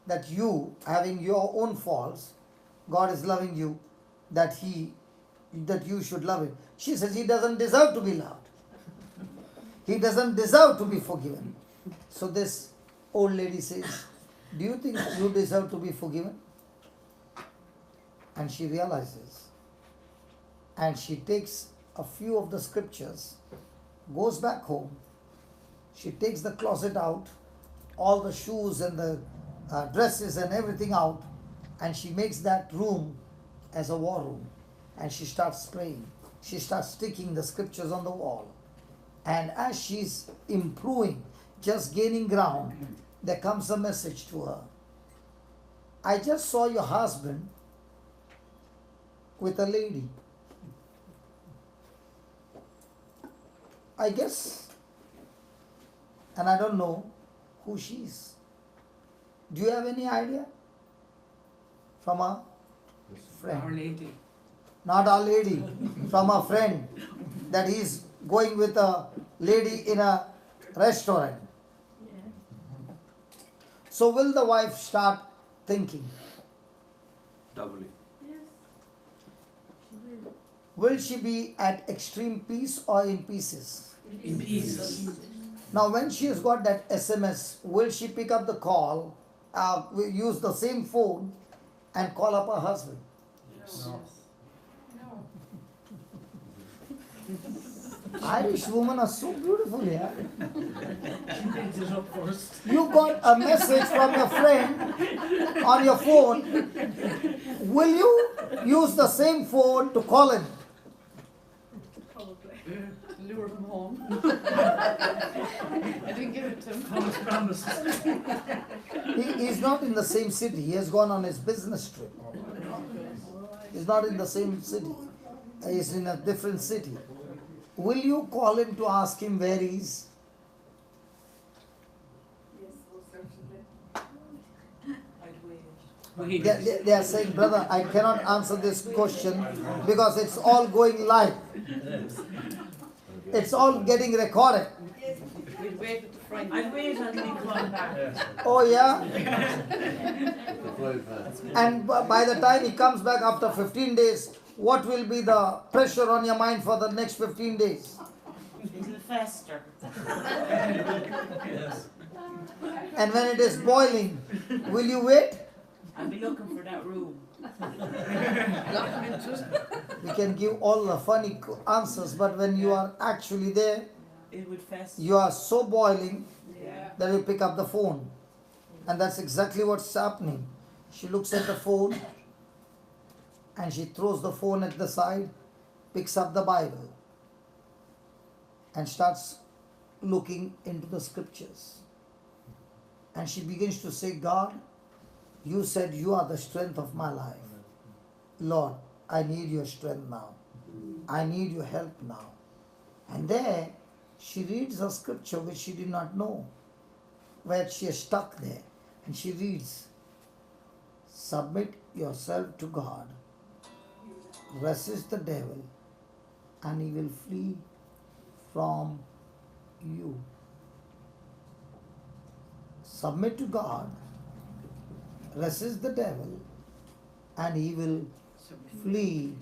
that you, having your own faults, God is loving you, that you should love him? She says he doesn't deserve to be loved. He doesn't deserve to be forgiven. So this old lady says, do you think you deserve to be forgiven? And she realizes. And she takes a few of the scriptures, goes back home. She takes the closet out, all the shoes and the dresses and everything out, and she makes that room as a war room. And she starts praying. She starts sticking the scriptures on the wall. And as she's improving, just gaining ground, there comes a message to her. I just saw your husband with a lady. I guess, and I don't know who she is. Do you have any idea? From a friend. Our Lady. Not our lady, from a friend, that he's going with a lady in a restaurant. So will the wife start thinking? Doubly. Will she be at extreme peace or in pieces? In peace. Now when she has got that SMS, will she pick up the call, use the same phone and call up her husband? Yes. No. Irish women are so beautiful, yeah. She it up first. You got a message from your friend on your phone. Will you use the same phone to call him? Lure him home. I didn't give it to him. Promise. He's not in the same city. He has gone on his business trip. He's not in the same city. He's in a different city. Will you call him to ask him where he is? Yes, most certainly. Wait. They are saying, brother, I cannot answer this question because it's all going live. It's all getting recorded. We'll wait at the I'd wait until you call back. Yes. Oh yeah? The flight pass. And by the time he comes back after 15 days, what will be the pressure on your mind for the next 15 days? It'll fester. Yes. And when it is boiling, will you wait? I'll be looking for that room. We can give all the funny answers, but when you are actually there, It would fester. you are so boiling Yeah. that you pick up the phone. And that's exactly what's happening. She looks at the phone and she throws the phone at the side, picks up the Bible, and starts looking into the scriptures. And she begins to say, God, you said you are the strength of my life. Lord, I need your strength now. I need your help now. And there she reads a scripture which she did not know, where she is stuck there. And she reads, submit yourself to God, resist the devil, and he will flee from you. Submit to God, resist the devil, and he will flee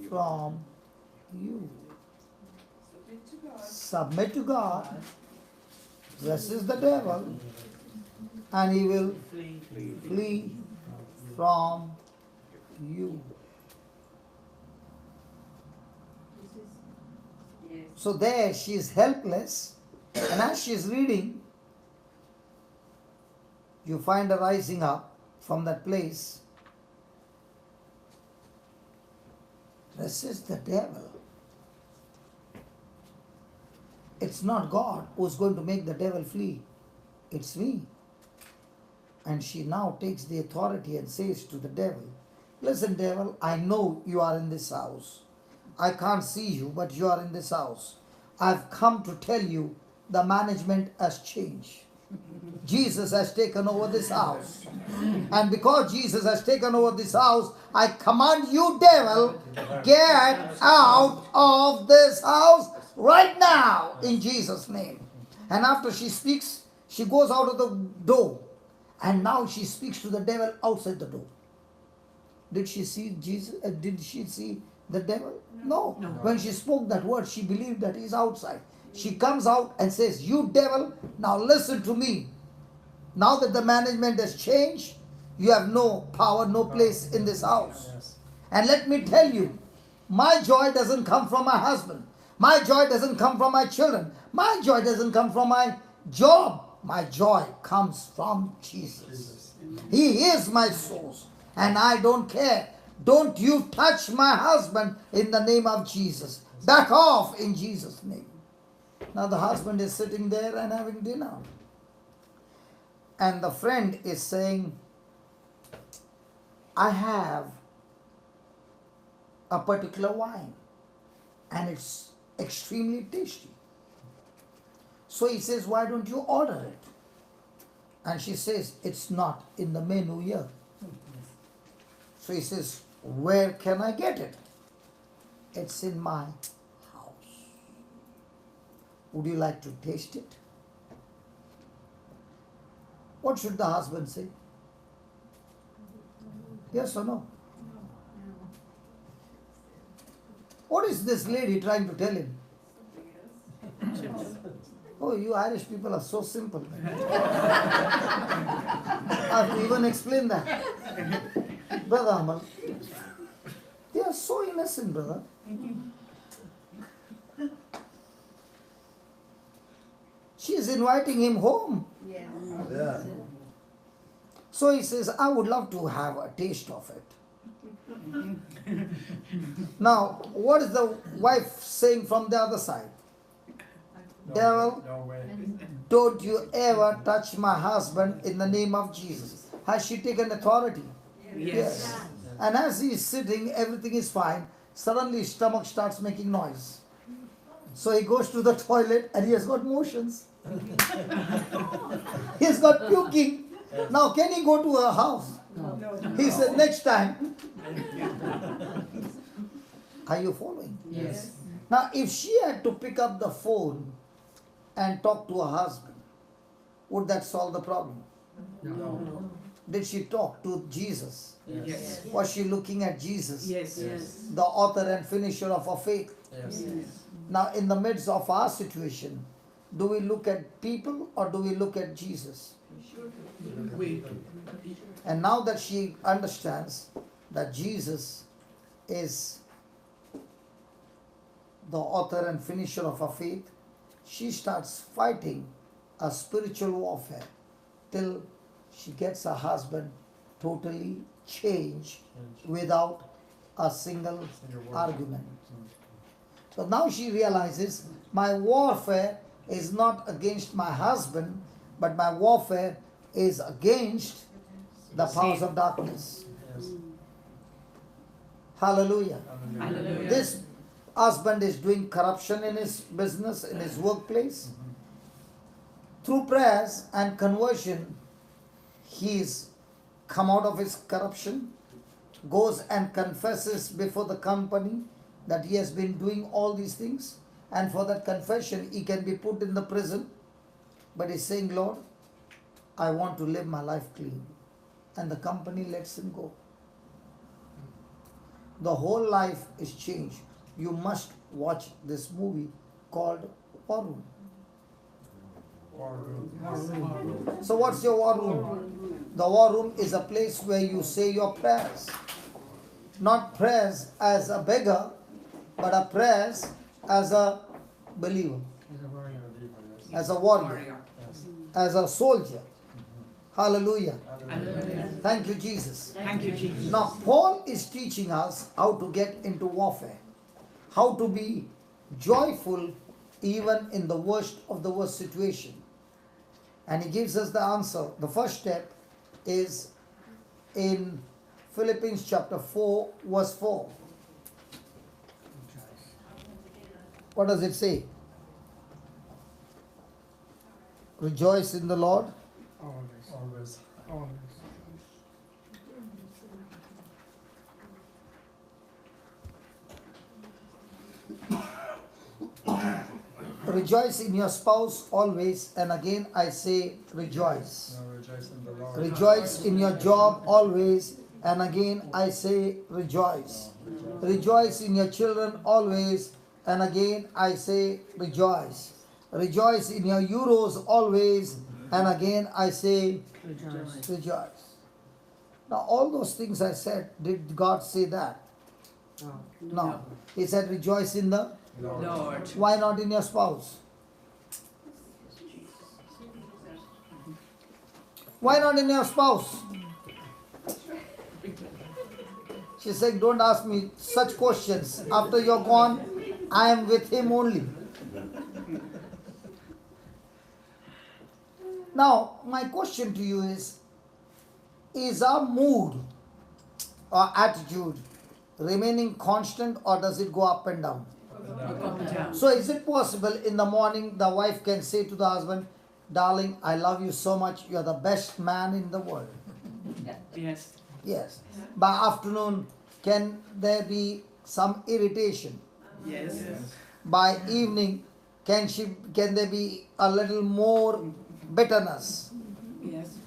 from you. Submit to God, resist the devil, and he will flee from you. So there she is helpless, and as she is reading, you find her rising up from that place. Resist the devil. It's not God who's going to make the devil flee. It's me. And she now takes the authority and says to the devil, listen, devil, I know you are in this house. I can't see you, but you are in this house. I've come to tell you the management has changed. Jesus has taken over this house. And because Jesus has taken over this house, I command you, devil, get out of this house right now in Jesus' name. And after she speaks, she goes out of the door. And now she speaks to the devil outside the door. Did she see Jesus? Did she see the devil? No. When she spoke that word, she believed that he's outside. She comes out and says, you devil, now listen to me. Now that the management has changed, you have no power, no place in this house. Yes. And let me tell you, my joy doesn't come from my husband. My joy doesn't come from my children. My joy doesn't come from my job. My joy comes from Jesus. He is my source. And I don't care. Don't you touch my husband in the name of Jesus. Back off in Jesus' name. Now the husband is sitting there and having dinner. And the friend is saying, I have a particular wine and it's extremely tasty. So he says, why don't you order it? And she says, it's not in the menu here. So he says, where can I get it? It's in my house. Would you like to taste it? What should the husband say? Yes or no? What is this lady trying to tell him? Oh, you Irish people are so simple. I have to even explain that. Brother Amal, they are so innocent, brother. She is inviting him home. Yeah. So he says, I would love to have a taste of it. Now, what is the wife saying from the other side? Devil, No way. don't you ever touch my husband in the name of Jesus. Has she taken authority? Yes. And as he is sitting, everything is fine. Suddenly his stomach starts making noise. So he goes to the toilet and he has got motions. He has got puking. Now can he go to her house? He said, next time. Are you following? Yes. Now if she had to pick up the phone and talk to her husband, would that solve the problem? No. Did she talk to Jesus? Yes. Was she looking at Jesus, Yes. the author and finisher of our faith? Yes. Now, in the midst of our situation, do we look at people or do we look at Jesus? We. And now that she understands that Jesus is the author and finisher of her faith, she starts fighting a spiritual warfare till she gets her husband totally changed without a single argument. So now she realizes my warfare is not against my husband, but my warfare is against the powers of darkness. Yes. Hallelujah. Hallelujah. This husband is doing corruption in his business, in his workplace. Through prayers and conversion, he's come out of his corruption, goes and confesses before the company that he has been doing all these things, and for that confession he can be put in the prison. But he's saying, Lord, I want to live my life clean. And the company lets him go. The whole life is changed. You must watch this movie called War Room. So what's your war room? The war room is a place where you say your prayers. Not prayers as a beggar, but a prayers as a believer, as a warrior, as a soldier. Hallelujah. Hallelujah. Thank you, Jesus. Thank you, Jesus. Now, Paul is teaching us how to get into warfare, how to be joyful even in the worst of the worst situation. And he gives us the answer. The first step is in Philippians chapter 4, verse 4. What does it say? Rejoice in the Lord. Always. Rejoice in your spouse always, and again I say rejoice. Now rejoice in the Lord. Rejoice in your job always, and again I say rejoice. Rejoice in your children always, and again I say rejoice. Rejoice in your euros always, and again I say rejoice. Now all those things I said, did God say that? No. He said rejoice in the... Lord. Why not in your spouse? Why not in your spouse? She's saying, don't ask me such questions. After you're gone, I am with him only. Now, my question to you is our mood or attitude remaining constant, or does it go up and down? Up and down. So is it possible in the morning the wife can say to the husband, darling, I love you so much, you are the best man in the world. Yes. Yes. By afternoon, can there be some irritation? Yes. By evening, can there be a little more bitterness? Yes.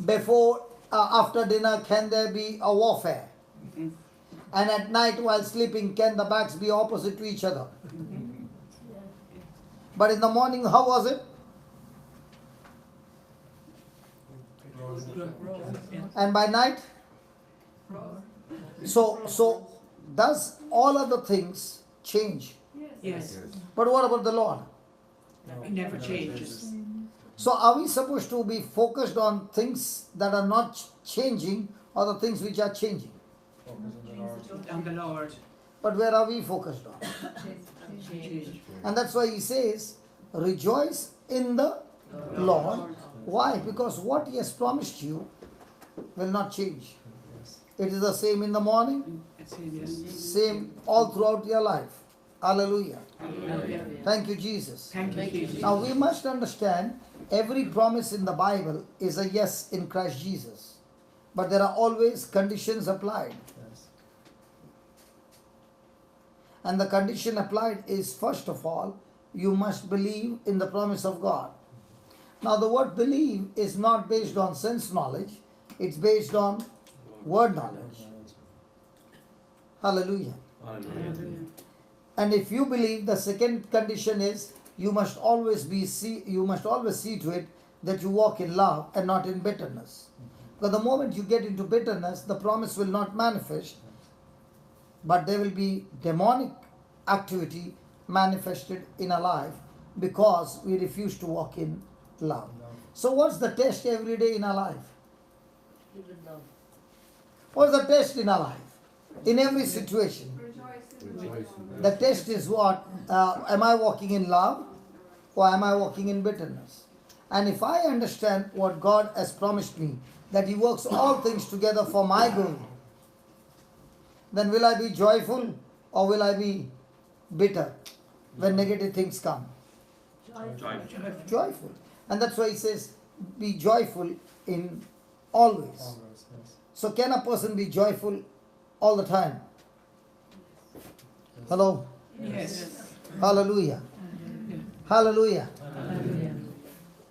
Before, after dinner, can there be a warfare? And at night while sleeping, can the backs be opposite to each other? But in the morning, how was it? And by night? So does all other things change? Yes. But what about the Lord? It never changes. So are we supposed to be focused on things that are not changing or the things which are changing? On the Lord. But where are we focused on? Jesus. And that's why he says, rejoice in the Lord. Why? Because what he has promised you will not change. It is the same in the morning, That's him, yes. same all throughout your life. Hallelujah. Hallelujah. Thank you, Jesus. Thank you, Jesus. Now we must understand every promise in the Bible is a yes in Christ Jesus. But there are always conditions applied. And the condition applied is, first of all, you must believe in the promise of God. Now, the word believe is not based on sense knowledge, it's based on word knowledge. Hallelujah. Hallelujah. And if you believe, the second condition is you must always see to it that you walk in love and not in bitterness. Because the moment you get into bitterness, the promise will not manifest, but there will be demonic activity manifested in our life because we refuse to walk in love. So what's the test every day in our life? What's the test in our life? In every situation. Rejoice. The test is what? Am I walking in love or am I walking in bitterness? And if I understand what God has promised me, that He works all things together for my good, then will I be joyful or will I be bitter when negative things come? Joy. Joyful. And that's why He says, be joyful in always. Always, yes. So can a person be joyful all the time? Hello? Yes. Hallelujah. Hallelujah.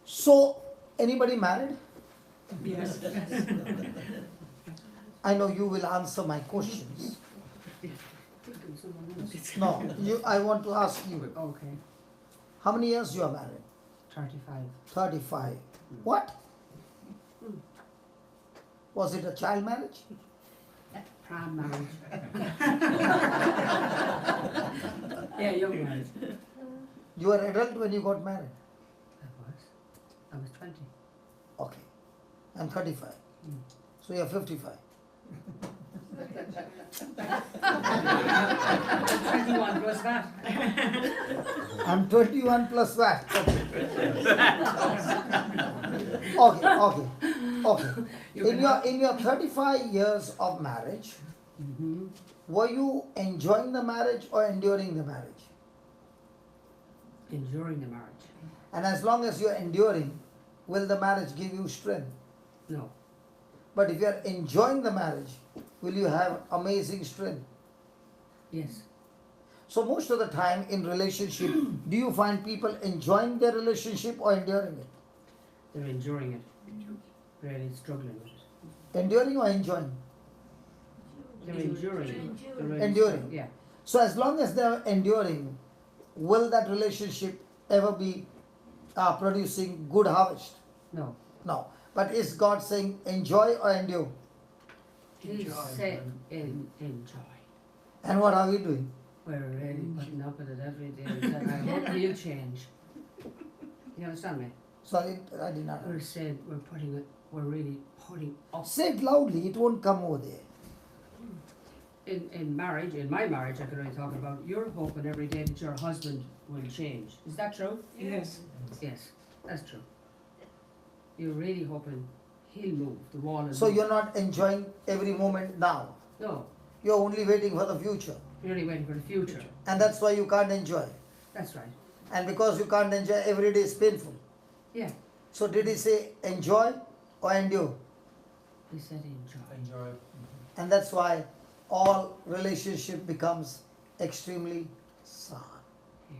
So, anybody married? Yes. I know you will answer my questions. No, I want to ask you, Okay. how many years you are married? 35. 35. What? Was it a child marriage? Prom marriage. Yeah, young marriage. You were adult when you got married? I was 20. Okay. I'm 35. So you're 55. 21 plus that. I'm 21 plus that. Okay. In your 35 years of marriage, were you enjoying the marriage or enduring the marriage? Enduring the marriage. And as long as you're enduring, will the marriage give you strength? No. But if you're enjoying the marriage, will you have amazing strength? Yes. So most of the time in relationship, do you find people enjoying their relationship or enduring it? They're enduring it. Really struggling with it. Enduring or enjoying? They're enduring it. They're really Enduring. Yeah. So as long as they're enduring, will that relationship ever be producing good harvest? No. No. But is God saying enjoy or endure? He said enjoy. And what are we doing? We're really putting up with it every day. And saying, I hope he'll change. You understand me? Sorry, I did not. We're saying we're really putting up. Say it loudly, it won't come over there. In marriage, in my marriage, I could only talk about you're hoping every day that your husband will change. Is that true? Yes. Yes, that's true. You're really hoping he'll move. The wall is. So you're not enjoying every moment now. No, You're only waiting for the future. you're only waiting for the future. And that's why you can't enjoy. That's right. And because you can't enjoy, every day is painful. Yeah, So did he say enjoy or endure? he said enjoy. Enjoy. And that's why all relationship becomes extremely sad. Yeah.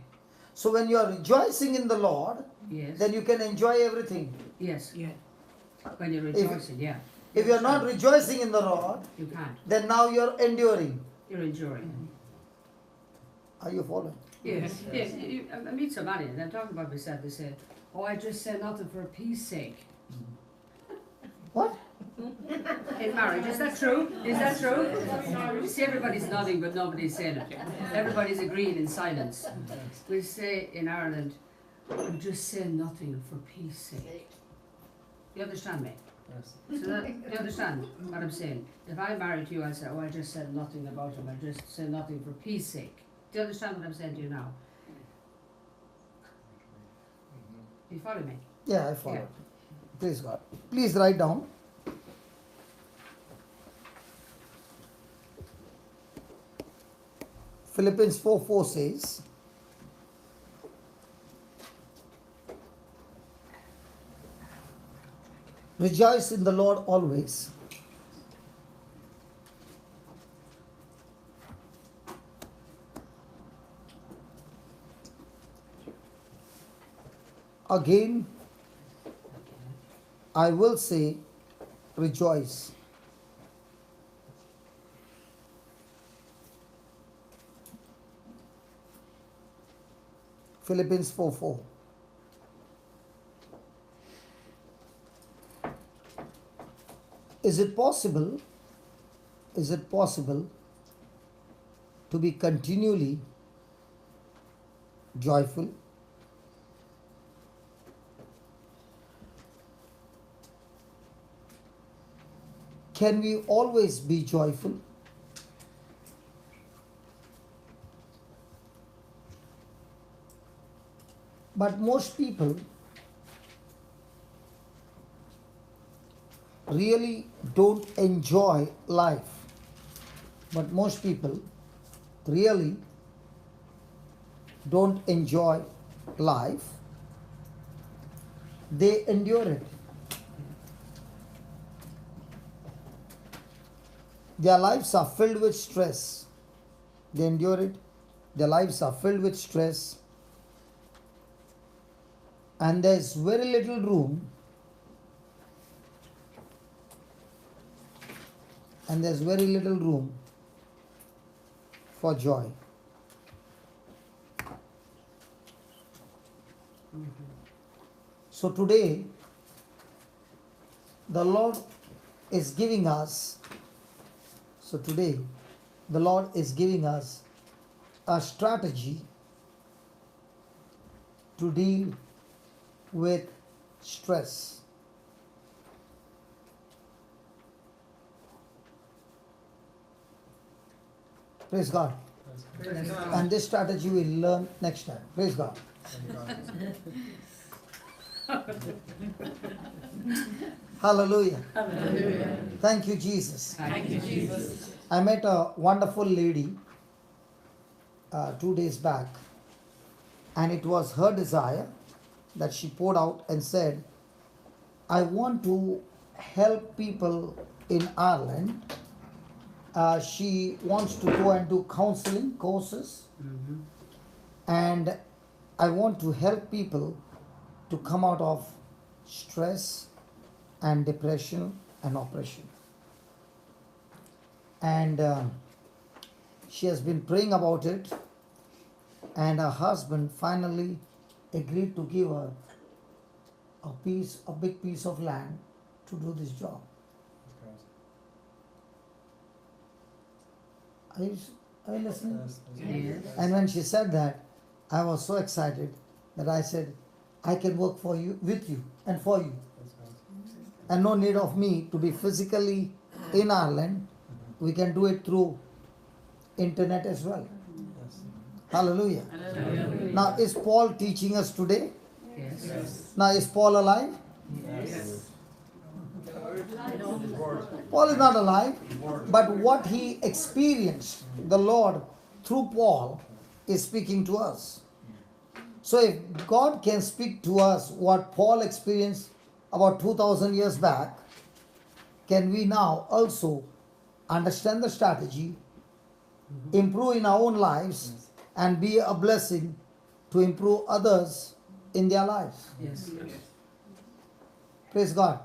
So when you are rejoicing in the Lord, Yes. then you can enjoy everything. Yes. Yeah. When you're rejoicing, yeah. If you're not rejoicing in the Lord, You can't. then now you're enduring. You're enduring. Are you following? Yes. Yes. I meet somebody and they're talking about myself. They say, "Oh, I just said nothing for peace sake." What? In marriage, is that true? Is that true? You see, everybody's nodding, but nobody's saying it. Everybody's agreeing in silence. We say in Ireland, "I'm just saying nothing for peace sake." You understand me? Yes. So that, you understand what I'm saying? If I'm married to you, I say, "Oh, I just said nothing about him. I just said nothing for peace sake." Do you understand what I'm saying to you now? Do you follow me? Yeah, I follow. Yeah. Praise God. Please write down. Philippians 4:4 says, rejoice in the Lord always. Again, I will say, rejoice. Philippians 4:4. Is it possible to be continually joyful? Can we always be joyful? But most people really don't enjoy life. But most people really don't enjoy life. They endure it. Their lives are filled with stress. They endure it. Their lives are filled with stress. And there's very little room. And there's very little room for joy. So today, the Lord is giving us a strategy to deal with stress. Praise God. Praise God. And this strategy we'll learn next time. Praise God. Hallelujah. Hallelujah. Thank you, Jesus. Thank you, Jesus. I met a wonderful lady 2 days back, and it was her desire that she poured out and said, I want to help people in Ireland. She wants to go and do counseling courses, and I want to help people to come out of stress and depression and oppression. And she has been praying about it, and her husband finally agreed to give her a big piece of land to do this job. Are you listening? Yes. And when she said that, I was so excited that I said, I can work for you, with you, and for you. And no need of me to be physically in Ireland. We can do it through internet as well. Hallelujah. Hallelujah. Now, is Paul teaching us today? Yes. Now, is Paul alive? Yes. Paul is not alive, but what he experienced, the Lord through Paul, is speaking to us. So if God can speak to us what Paul experienced about 2000 years back, can we now also understand the strategy, improve in our own lives, and be a blessing to improve others in their lives? Yes. Praise God.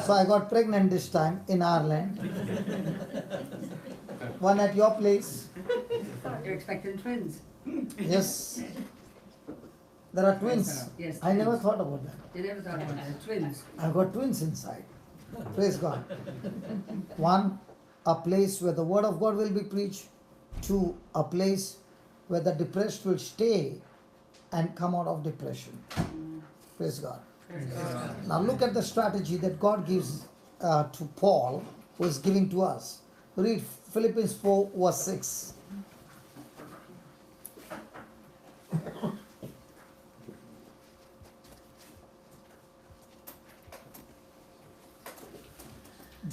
So I got pregnant this time in Ireland. One at your place. You're expecting twins. Yes. There are twins. Yes. I never thought about that. You never thought about that. Twins. I've got twins inside. Praise God. One, a place where the word of God will be preached. Two, a place where the depressed will stay and come out of depression. Praise God. Now look at the strategy that God gives to Paul, who is giving to us. Read Philippians 4 verse 6.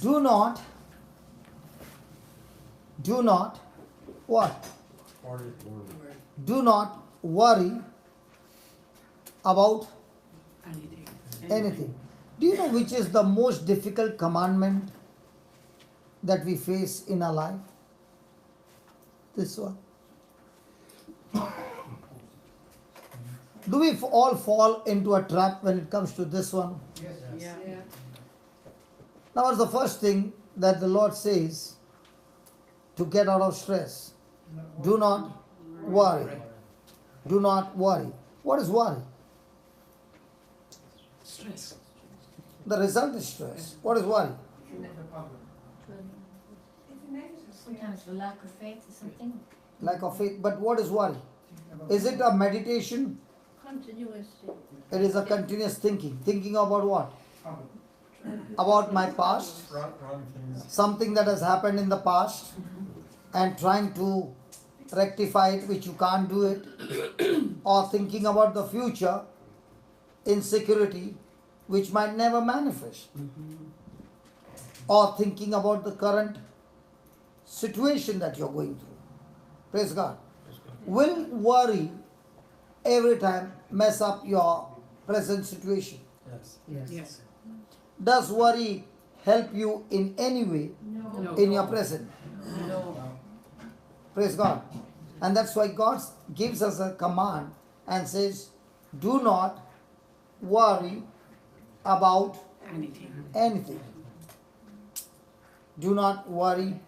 Do not what? Do not worry about anything. Do you know which is the most difficult commandment that we face in our life? This one. Do we all fall into a trap when it comes to this one? Now, what's the first thing that the Lord says to get out of stress? Do not worry. Do not worry. What is worry? Stress. The result is stress. What is worry? It's a negative. Sometimes for lack of faith or something. Lack of faith. But what is worry? Is it a meditation? Continuously. It is a continuous thinking. Thinking about what? About my past, something that has happened in the past, and trying to rectify it, which you can't do it, or thinking about the future, insecurity, which might never manifest, or thinking about the current situation that you're going through. Praise God. Will worry every time mess up your present situation? Yes. Does worry help you in any way No. in your present? No. Praise God. And that's why God gives us a command and says, do not worry about anything. Do not worry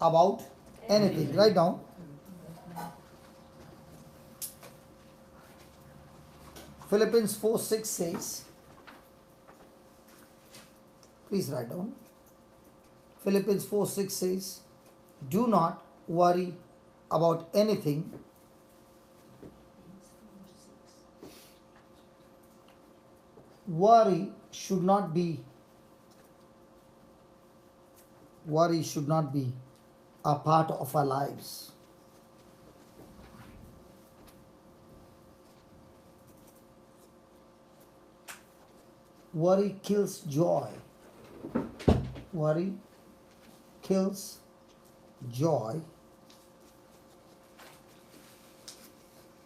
about anything. Write down. Philippians 4:6 says, please write down. Philippians 4:6 says, do not worry about anything. Worry should not be a part of our lives. Worry kills joy. Worry kills joy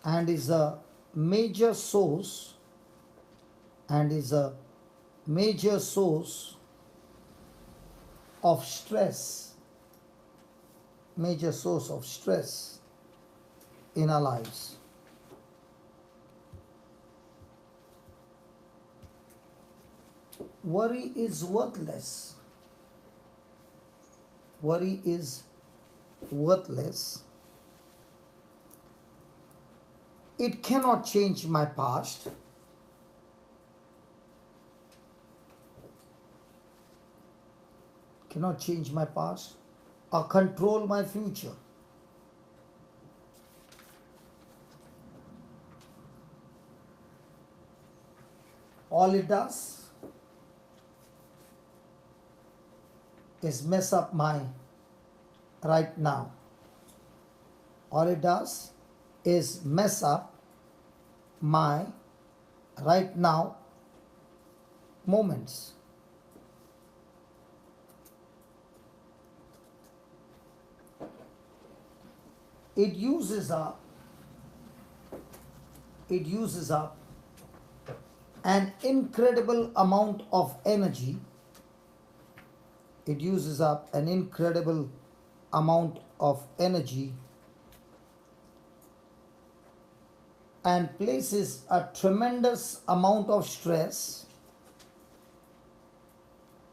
and is a major source of stress, in our lives. Worry is worthless. Worry is worthless. It cannot change my past. Cannot change my past or control my future. All it does is mess up my right now. All it does is mess up my right now moments. It uses up an incredible amount of energy. It uses up an incredible amount of energy and places a tremendous amount of stress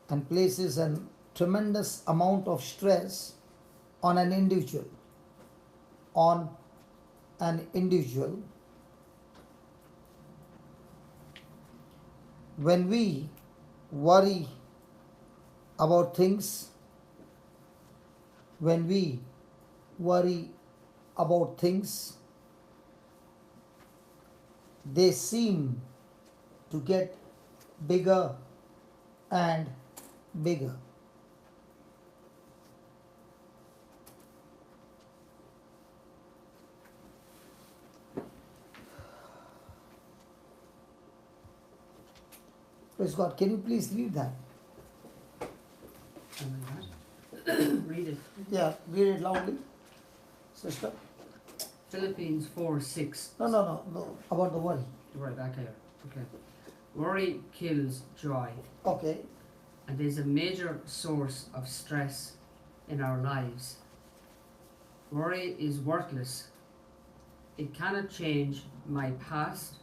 on an individual. When we worry about things, they seem to get bigger and bigger. Praise God. Can you please read that? Read it. Yeah, read it loudly, sister. Philippians 4:6. No. About the worry. Right, back here. Okay. Worry kills joy Okay. and is a major source of stress in our lives. Worry is worthless. It cannot change my past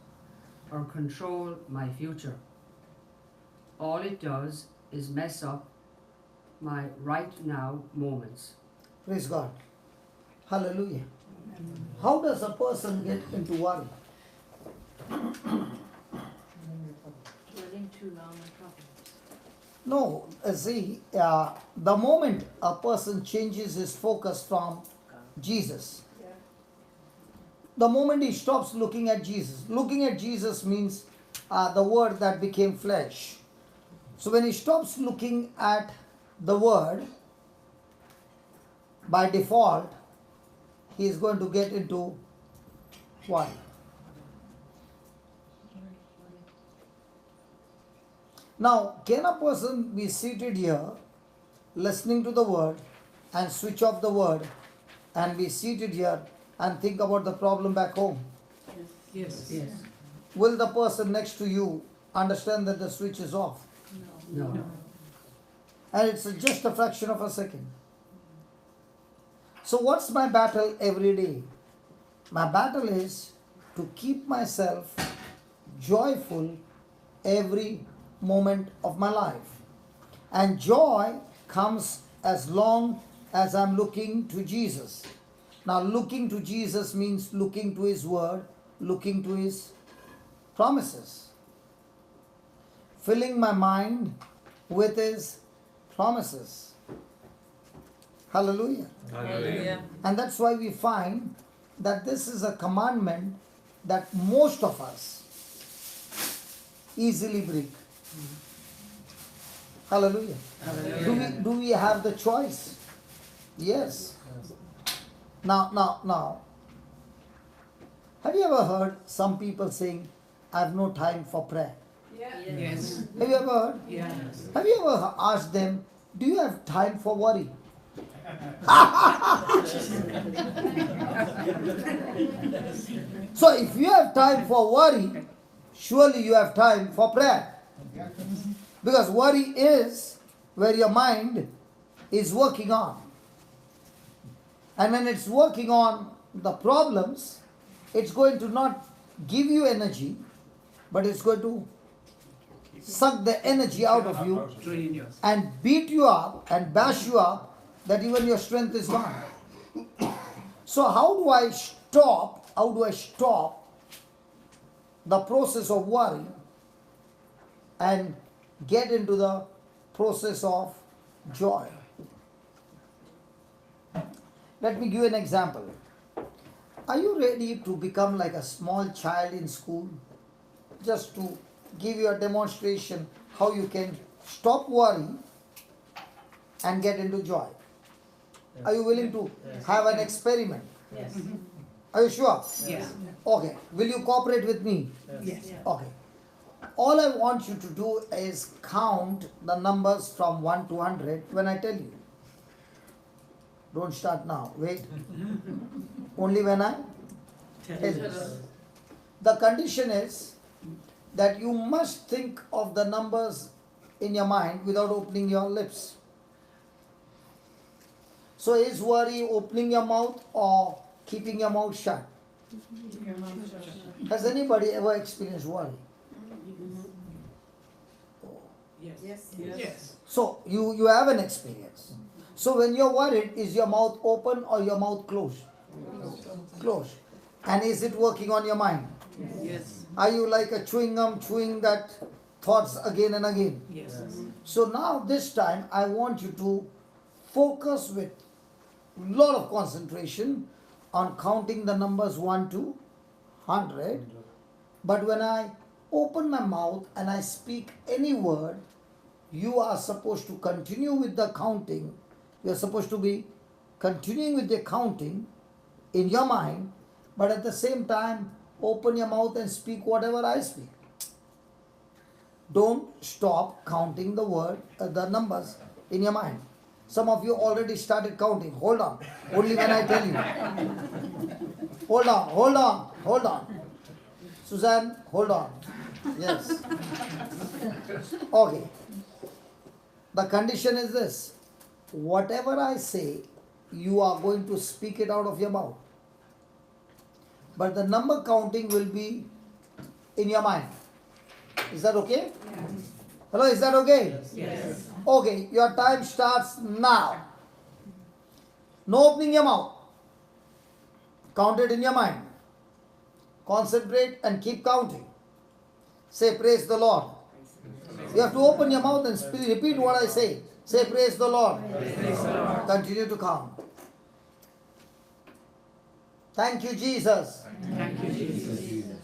or control my future. All it does is mess up my right now moments. Praise God. Hallelujah. How does a person get into worry? Dwelling too long on problems. No, see, the moment a person changes his focus from Jesus, Yeah. the moment he stops looking at Jesus means the word that became flesh. So when he stops looking at the word, by default, he is going to get into what? Now, can a person be seated here, listening to the word, and switch off the word, and be seated here and think about the problem back home? Yes. Yes. Will the person next to you understand that the switch is off? No. And it's just a fraction of a second. So what's my battle every day? My battle is to keep myself joyful every moment of my life. And joy comes as long as I'm looking to Jesus. Now, looking to Jesus means looking to His Word, looking to His promises. Filling my mind with His promises. Hallelujah. Hallelujah. And that's why we find that this is a commandment that most of us easily break. Hallelujah. Do we have the choice? Yes. Now. Have you ever heard some people saying, I have no time for prayer? Yeah. Yes. Have you ever heard? Yes. Have you ever asked them, do you have time for worry? So if you have time for worry, surely you have time for prayer. Because worry is where your mind is working on. And when it's working on the problems, it's going to not give you energy, but it's going to suck the energy out of you Drain yours. and beat you up and bash you up that even your strength is gone. So how do I stop the process of worry and get into the process of joy? Let me give you an example. Are you ready to become like a small child in school? Just to give you a demonstration how you can stop worry and get into joy. Are you willing to have an experiment? Yes. Are you sure? Yes. Okay. Will you cooperate with me? Yes. Okay. All I want you to do is count the numbers from 1 to 100 when I tell you. Don't start now. Wait. Only when I tell you. The condition is that you must think of the numbers in your mind without opening your lips. So is worry opening your mouth or keeping your mouth shut? Has anybody ever experienced worry? Yes. Yes. Yes. So you have an experience. So when you're worried, is your mouth open or your mouth closed? Closed. And is it working on your mind? Yes. Are you like a chewing gum, chewing that thoughts again and again? Yes. So now this time I want you to focus with lot of concentration on counting the numbers 1 to 100. But when I open my mouth and I speak any word, you are supposed to continue with the counting. You are supposed to be continuing with the counting in your mind, but at the same time open your mouth and speak whatever I speak. Don't stop counting the numbers in your mind. Some of you already started counting. Hold on. Only when I tell you. Hold on. Suzanne, hold on. Yes. Okay. The condition is this. Whatever I say, you are going to speak it out of your mouth. But the number counting will be in your mind. Is that okay? Hello, is that okay? Yes. Okay, your time starts now. No opening your mouth. Count it in your mind. Concentrate and keep counting. Say, praise the Lord. You have to open your mouth and repeat what I say. Say, praise the Lord. Praise the Lord. Continue to count. Thank you, Jesus. Thank you, Jesus.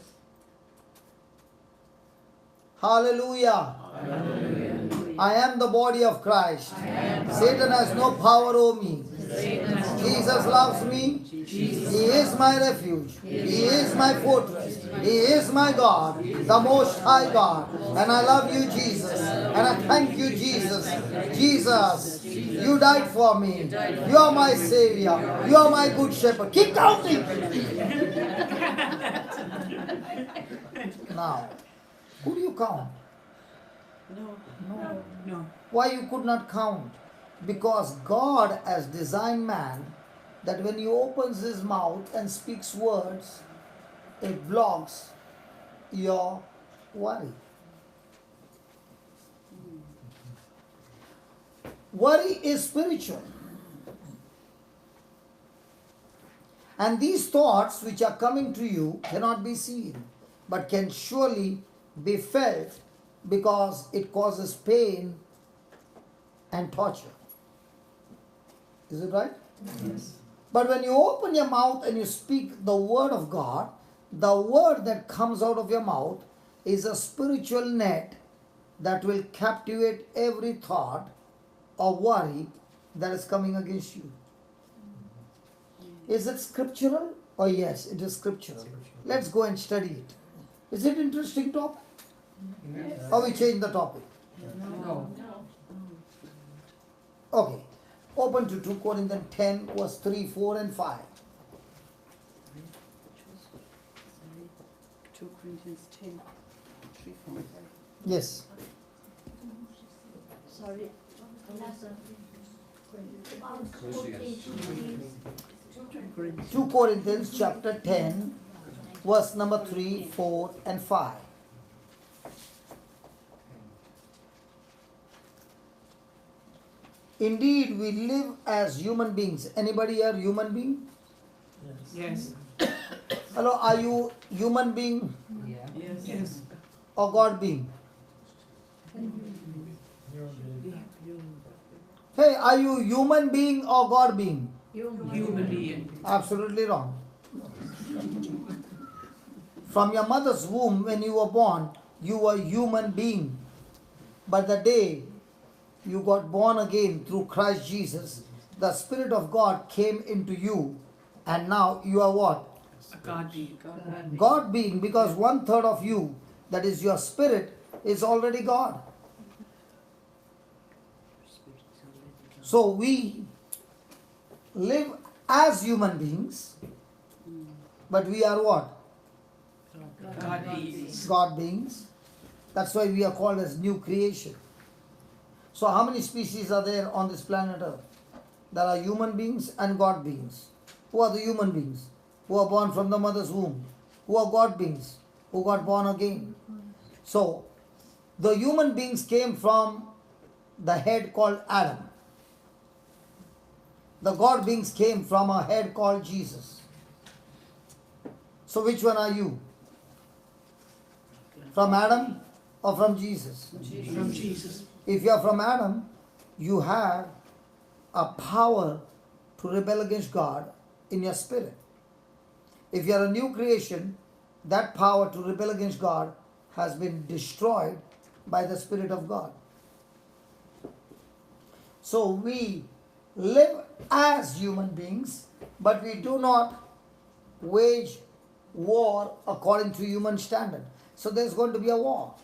Hallelujah. Hallelujah. I am the body of Christ. Satan has no power over me. Jesus loves me. He is my refuge. He is my fortress. He is my God, the Most High God. And I love you, Jesus. And I thank you, Jesus. Jesus, you died for me. You are my Savior. You are my good shepherd. Keep counting. Now, who do you count? No. No. Why you could not count? Because God has designed man that when he opens his mouth and speaks words, it blocks your worry. Worry is spiritual. And these thoughts which are coming to you cannot be seen, but can surely be felt because it causes pain and torture. Is it right? Yes. But when you open your mouth and you speak the word of God, the word that comes out of your mouth is a spiritual net that will captivate every thought or worry that is coming against you. Is it scriptural? Oh yes, it is scriptural. Let's go and study it. Is it interesting topic? Or we change the topic? No. Okay. Open to 2 Corinthians 10 verse 3, 4 and 5. 2 Corinthians 10, 3, 4, 5. Yes. Sorry. 2 Corinthians chapter 10 verse number 3, 4 and 5. Indeed, we live as human beings. Anybody here human being? Yes. Hello, are you human being Yes. or God being? Hey, are you human being or God being? Human being. Absolutely wrong. From your mother's womb, when you were born, you were human being. But the day you got born again through Christ Jesus, the Spirit of God came into you, and now you are what? God being. God being, because 1/3 of you, that is your spirit, is already God. So we live as human beings, but we are what? God being. God beings. That's why we are called as new creation. So how many species are there on this planet Earth? There are human beings and God beings. Who are the human beings? Who are born from the mother's womb. Who are God beings? Who got born again. So the human beings came from the head called Adam. The God beings came from a head called Jesus. So which one are you? From Adam or from Jesus? From Jesus. If you are from Adam, you have a power to rebel against God in your spirit. If you are a new creation, that power to rebel against God has been destroyed by the Spirit of God. So we live as human beings, but we do not wage war according to human standard. So there's going to be a war.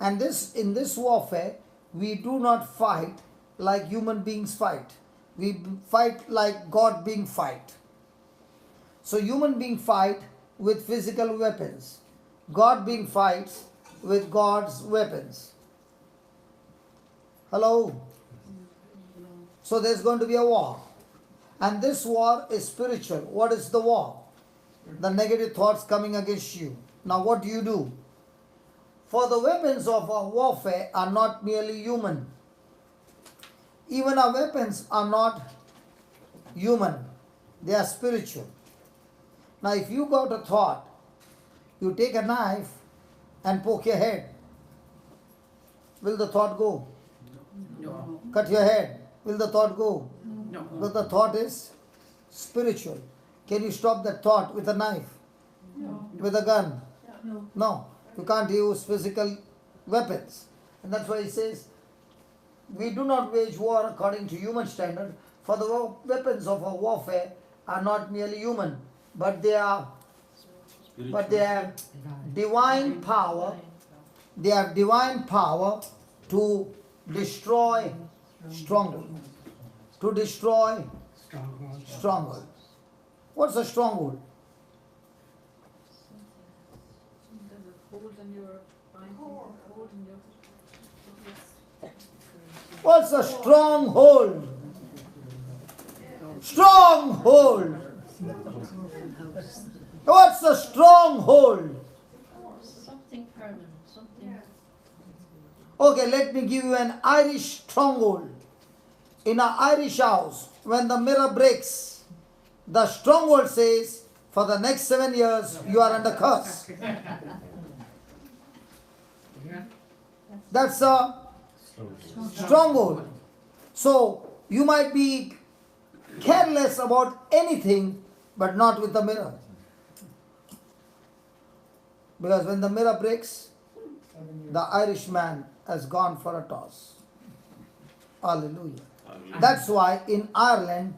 And in this warfare, we do not fight like human beings fight. We fight like God being fight. So human being fight with physical weapons. God being fights with God's weapons. Hello? So there's going to be a war. And this war is spiritual. What is the war? The negative thoughts coming against you. Now what do? For the weapons of our warfare are not merely human. Even our weapons are not human, they are spiritual. Now, if you got a thought, you take a knife and poke your head, will the thought go? No. Cut your head, will the thought go? No. But the thought is spiritual. Can you stop that thought with a knife? No. With a gun? No. No, you can't use physical weapons. And that's why he says, we do not wage war according to human standard, for the weapons of our warfare are not merely human, but they are have divine power. They have divine power to destroy strongholds. To destroy strongholds. What's a stronghold? What's a stronghold? Stronghold. What's a stronghold? Something permanent, something. Okay, let me give you an Irish stronghold. In an Irish house, when the mirror breaks, the stronghold says, for the next 7 years, you are under curse. That's a stronghold. So, you might be careless about anything, but not with the mirror. Because when the mirror breaks, the Irishman has gone for a toss. Hallelujah. That's why in Ireland,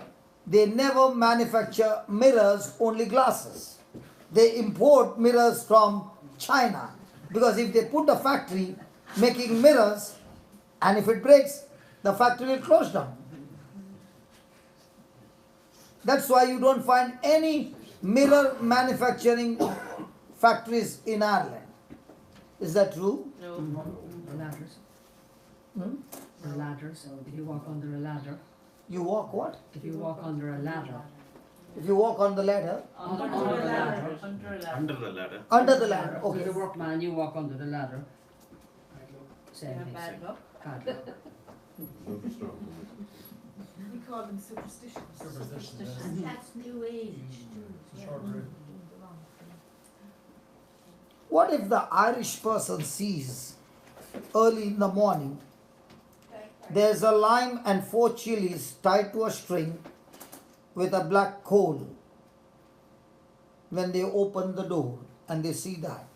they never manufacture mirrors, only glasses. They import mirrors from China. Because if they put a factory making mirrors, and if it breaks, the factory will close down. That's why you don't find any mirror manufacturing factories in Ireland. Is that true? The ladders. Hmm? The ladders. If you walk under a ladder. You walk what? If you walk under a ladder. If you walk on the ladder? Under a ladder. Under the ladder. Under the ladder, Okay. okay. As a workman, you walk under the ladder. Same thing. Bad luck. Bad luck. We call them superstitions. That's new age. What if the Irish person sees early in the morning, there's a lime and 4 chilies tied to a string with a black coal when they open the door and they see that?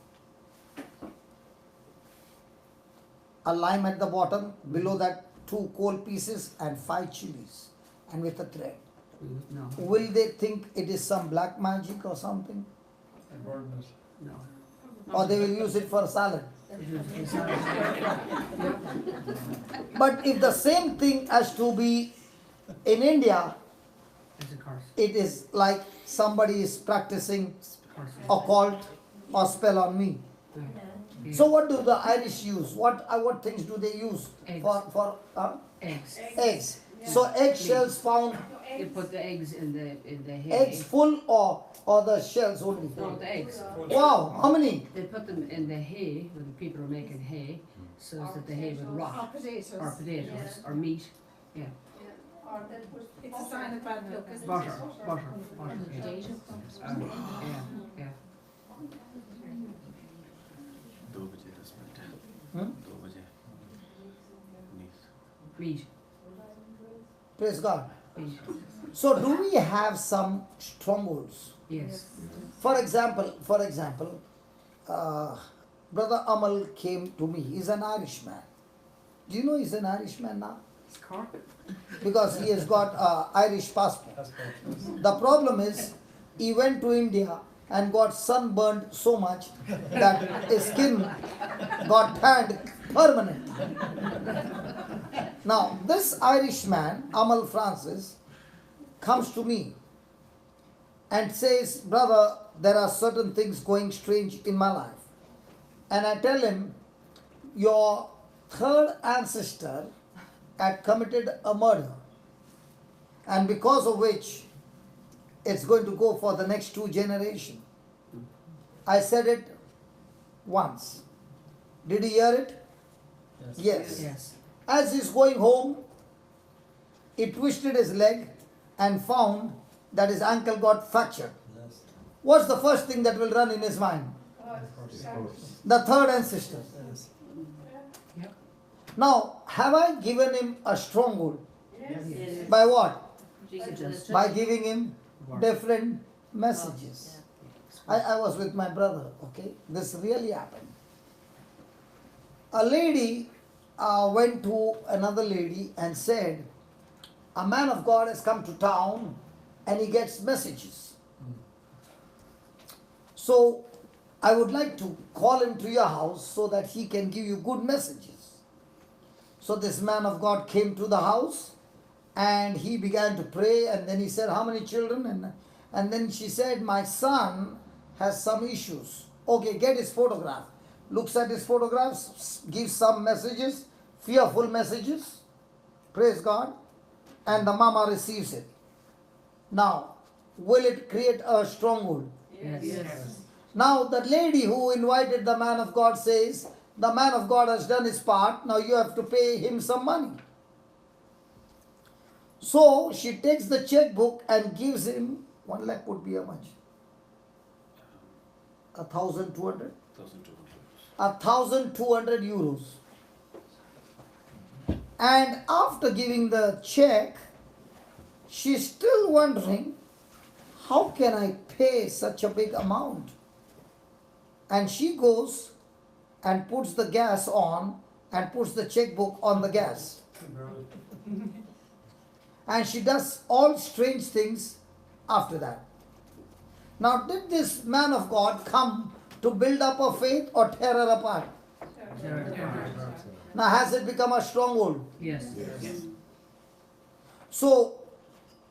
A lime at the bottom, below that 2 coal pieces and 5 chilies and with a thread. No. Will they think it is some black magic or something? No. Or they will use it for salad? But if the same thing has to be in India, It's a curse. it is like somebody is practicing Curse. occult or spell on me. Yeah. So what do the Irish use? What things do they use Eggs. for Eggs. eggs? So eggshells found, You put the eggs in the hay. eggs full or the shells only? No, the eggs. Wow, how many? They put them in the hay when people are making hay, so that the hay would Or rot. potatoes. Or potatoes, or meat. Yeah. Or they'll put, it's a sign of bad luck, isn't it? Butter. Yeah. Potatoes. Yeah. 2 बजे 10 minute है. Hmm? 2 बजे. Meat. Praise God. Meat. So do we have some strongholds? Yes. For example, Brother Amal came to me. He's an Irishman. Do you know he's an Irishman now? It's Cork. Because he has got an Irish passport. The problem is, he went to India and got sunburned so much that his skin got tanned permanently. Now, this Irishman, Amal Francis, comes to me and says, brother, there are certain things going strange in my life. And I tell him, your third ancestor had committed a murder, and because of which it's going to go for the next 2 generations. I said it once. Did he hear it? Yes. Yes. As he's going home, he twisted his leg and found that his ankle got fractured. What's the first thing that will run in his mind? The third ancestor. Yep. Now, have I given him a stronghold? By what? By giving him different messages. I was with my brother, okay? This really happened. A lady went to another lady and said, a man of God has come to town and he gets messages. So, I would like to call him to your house so that he can give you good messages. So this man of God came to the house and he began to pray, and then he said, how many children? And then she said, my son has some issues. Okay, get his photograph. Looks at his photographs, gives some messages, fearful messages. Praise God. And the mama receives it. Now, will it create a stronghold? Yes. Now, the lady who invited the man of God says, the man of God has done his part, now you have to pay him some money. So, she takes the checkbook and gives him, 1 lakh would be how much? 1,200? 1,200 euros. And after giving the check, she's still wondering, how can I pay such a big amount? And she goes and puts the gas on and puts the checkbook on the gas. And she does all strange things after that. Now, did this man of God come to build up her faith or tear her apart? Now, has it become a stronghold? Yes. So,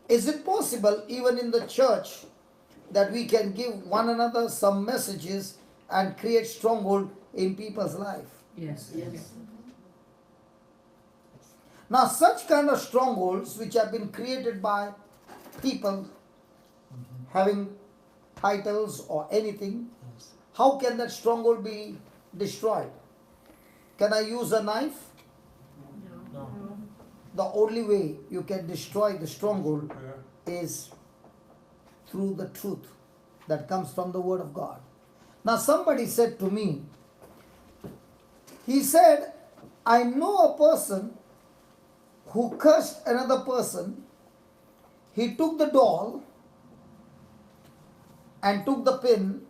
is it possible even in the church that we can give one another some messages and create stronghold in people's life? Yes. Now, such kind of strongholds which have been created by people having titles or anything, how can that stronghold be destroyed? Can I use a knife? No. The only way you can destroy the stronghold is through the truth that comes from the Word of God. Now, somebody said to me, he said, I know a person who cursed another person. He took the doll and took the pin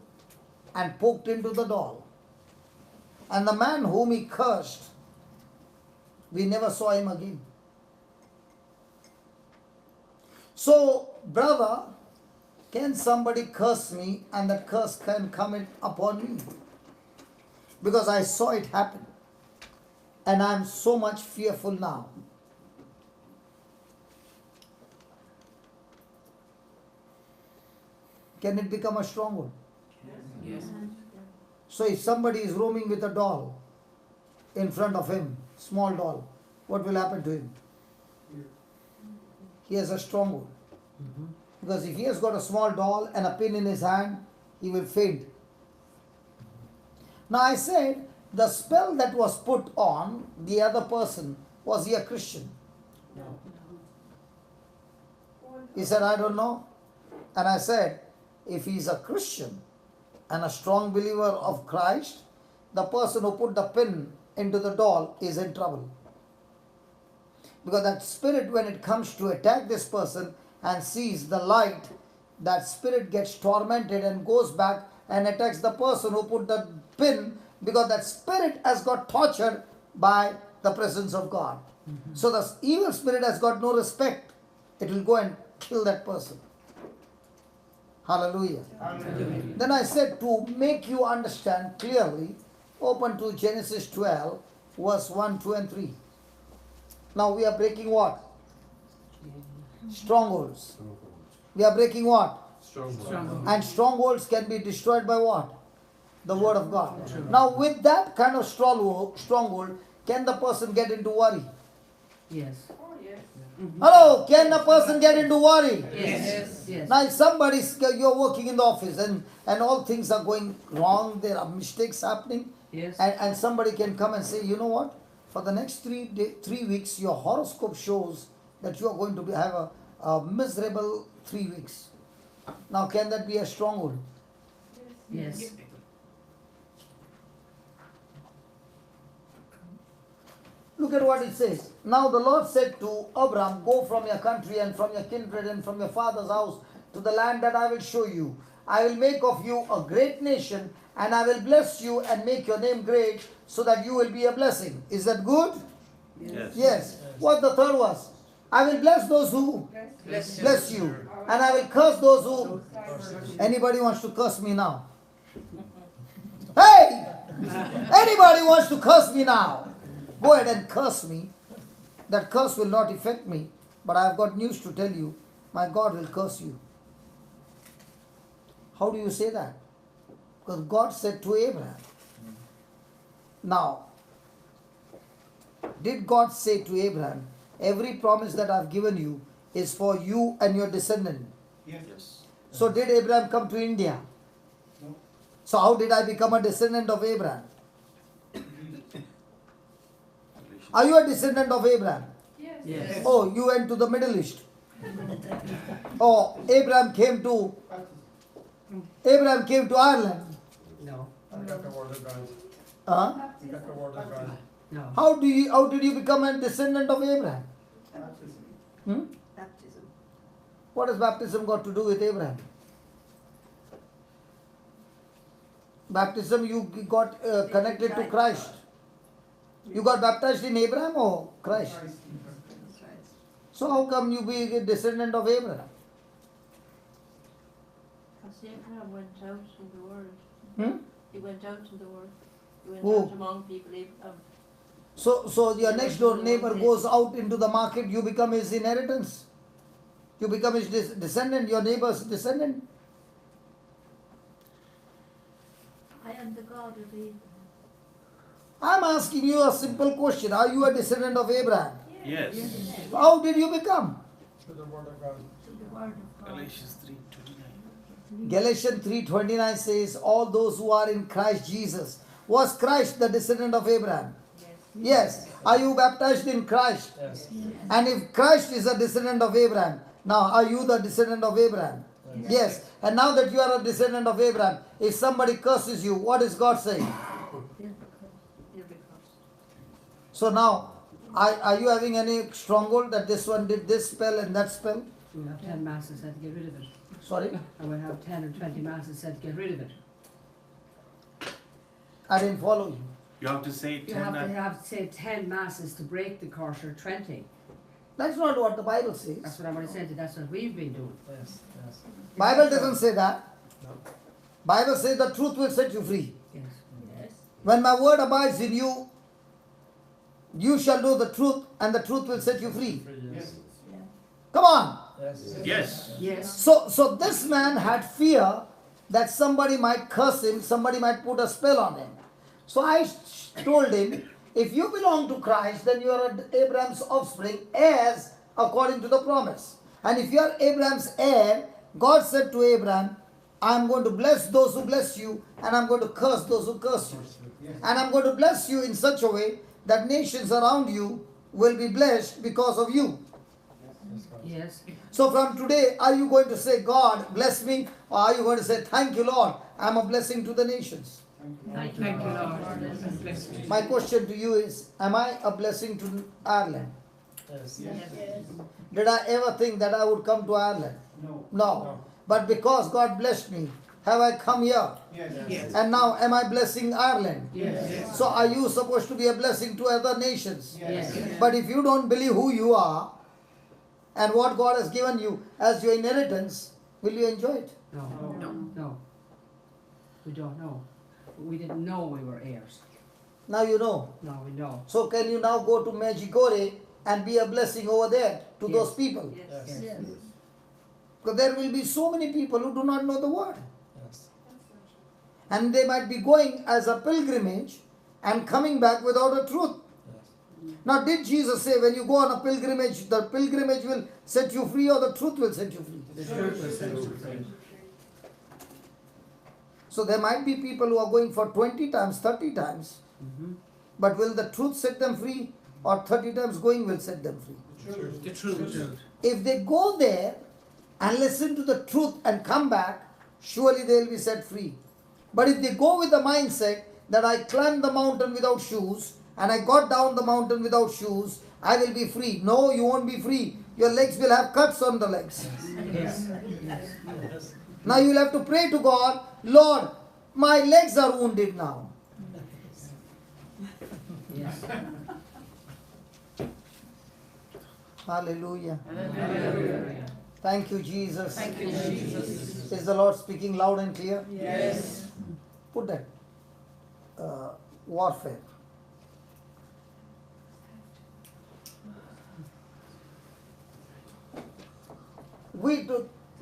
and poked into the doll. And the man whom he cursed, we never saw him again. So, brother, can somebody curse me and that curse can come upon me? Because I saw it happen. And I am so much fearful now. Can it become a stronghold? Yes. So if somebody is roaming with a doll in front of him, small doll, what will happen to him? He has a stronghold. Because if he has got a small doll and a pin in his hand, he will faint. Now I said, the spell that was put on the other person, was he a Christian? No. He said, I don't know. And I said, if he is a Christian and a strong believer of Christ, the person who put the pin into the doll is in trouble. Because that spirit, when it comes to attack this person and sees the light, that spirit gets tormented and goes back and attacks the person who put the pin, because that spirit has got tortured by the presence of God. So the evil spirit has got no respect. It will go and kill that person. Hallelujah. Then I said, to make you understand clearly, open to Genesis 12, verse 1, 2 and 3. Now we are breaking what? Strongholds. We are breaking what? Stronghold. And strongholds can be destroyed by what? The Word of God. Now with that kind of stronghold, can the person get into worry? Yes. Oh, yes. Hello, can a person get into worry? Yes. Yes. Now, if you're working in the office and all things are going wrong, there are mistakes happening, Yes. and somebody can come and say, you know what, for the next 3 weeks, your horoscope shows that you are going to have a miserable 3 weeks. Now, can that be a stronghold? Yes. Look at what it says. Now the Lord said to Abram, go from your country and from your kindred and from your father's house to the land that I will show you. I will make of you a great nation, and I will bless you and make your name great, so that you will be a blessing. Is that good? Yes. Yes. What the third was? I will bless those who bless you, and I will curse those who. Anybody wants to curse me now? Hey! Anybody wants to curse me now? Go ahead and curse me. That curse will not affect me. But I have got news to tell you. My God will curse you. How do you say that? Because God said to Abraham. Now, did God say to Abraham, every promise that I have given you is for you and your descendant? Yes. So did Abraham come to India? No. So how did I become a descendant of Abraham? Are you a descendant of Abraham? Yes. Yes. Oh, you went to the Middle East. Oh, Abraham came to Ireland. No. I got the word of God. Huh? I got the word of God. No. How did you become a descendant of Abraham? Baptism. Hmm? Baptism. What has baptism got to do with Abraham? Baptism, you got connected to Christ. You got baptized in Abraham or Christ? So how come you be a descendant of Abraham? Because Abraham went out in the world. Hmm? He went out in the world. He went Who? out among people. So your next door neighbor goes out into the market, you become his inheritance. You become his descendant, your neighbor's descendant. I am the God of Abraham. I'm asking you a simple question. Are you a descendant of Abraham? Yes. How did you become? To the word of God. To the word of God. Galatians 3:29. Galatians 3:29 says, all those who are in Christ Jesus. Was Christ the descendant of Abraham? Yes. Are you baptized in Christ? Yes. And if Christ is a descendant of Abraham, now are you the descendant of Abraham? Yes. And now that you are a descendant of Abraham, if somebody curses you, what is God saying? He'll be cursed. So now, are you having any stronghold that this one did this spell and that spell? We have 10 masses said to get rid of it. Sorry? And we have 10 or 20 masses said to get rid of it. I didn't follow you. You have to say You 10 have to say 10 masses to break the curse, or 20. That's not what the Bible says. That's what I'm going to say to you. That's what we've been doing. Yes. Yes. Bible doesn't say that. No. Bible says the truth will set you free. Yes. Yes. When my word abides in you, you shall know the truth, and the truth will set you free. Yes. Come on. Yes. Yes. Yes. So this man had fear that somebody might curse him, somebody might put a spell on him. So I told him, if you belong to Christ, then you are Abraham's offspring, heirs according to the promise. And if you are Abraham's heir, God said to Abraham, I am going to bless those who bless you, and I am going to curse those who curse you. And I am going to bless you in such a way that nations around you will be blessed because of you. Yes. So from today, are you going to say, God bless me, or are you going to say, thank you Lord, I am a blessing to the nations? Thank you, Lord. Bless me. My question to you is, am I a blessing to Ireland? Yes. Did I ever think that I would come to Ireland? No. But because God blessed me, have I come here? Yes. And now am I blessing Ireland? Yes. So are you supposed to be a blessing to other nations? Yes. But if you don't believe who you are and what God has given you as your inheritance, will you enjoy it? No. No. We don't know. We didn't know we were heirs. Now you know. Now we know. So can you now go to Medjugorje and be a blessing over there to those people? Yes. Yes. Because there will be so many people who do not know the word. Yes. And they might be going as a pilgrimage and coming back without a truth. Now, did Jesus say when you go on a pilgrimage, the pilgrimage will set you free or the truth will set you free? The truth will set you free. So there might be people who are going for 20 times, 30 times, but will the truth set them free or 30 times going will set them free? The truth. If they go there and listen to the truth and come back, surely they will be set free. But if they go with the mindset that I climbed the mountain without shoes and I got down the mountain without shoes, I will be free. No, you won't be free. Your legs will have cuts on the legs. Yes. Now you will have to pray to God, Lord, my legs are wounded now. Yes. Hallelujah. Hallelujah. Thank you, Jesus. Thank you, Jesus. Is the Lord speaking loud and clear? Yes. Put that warfare.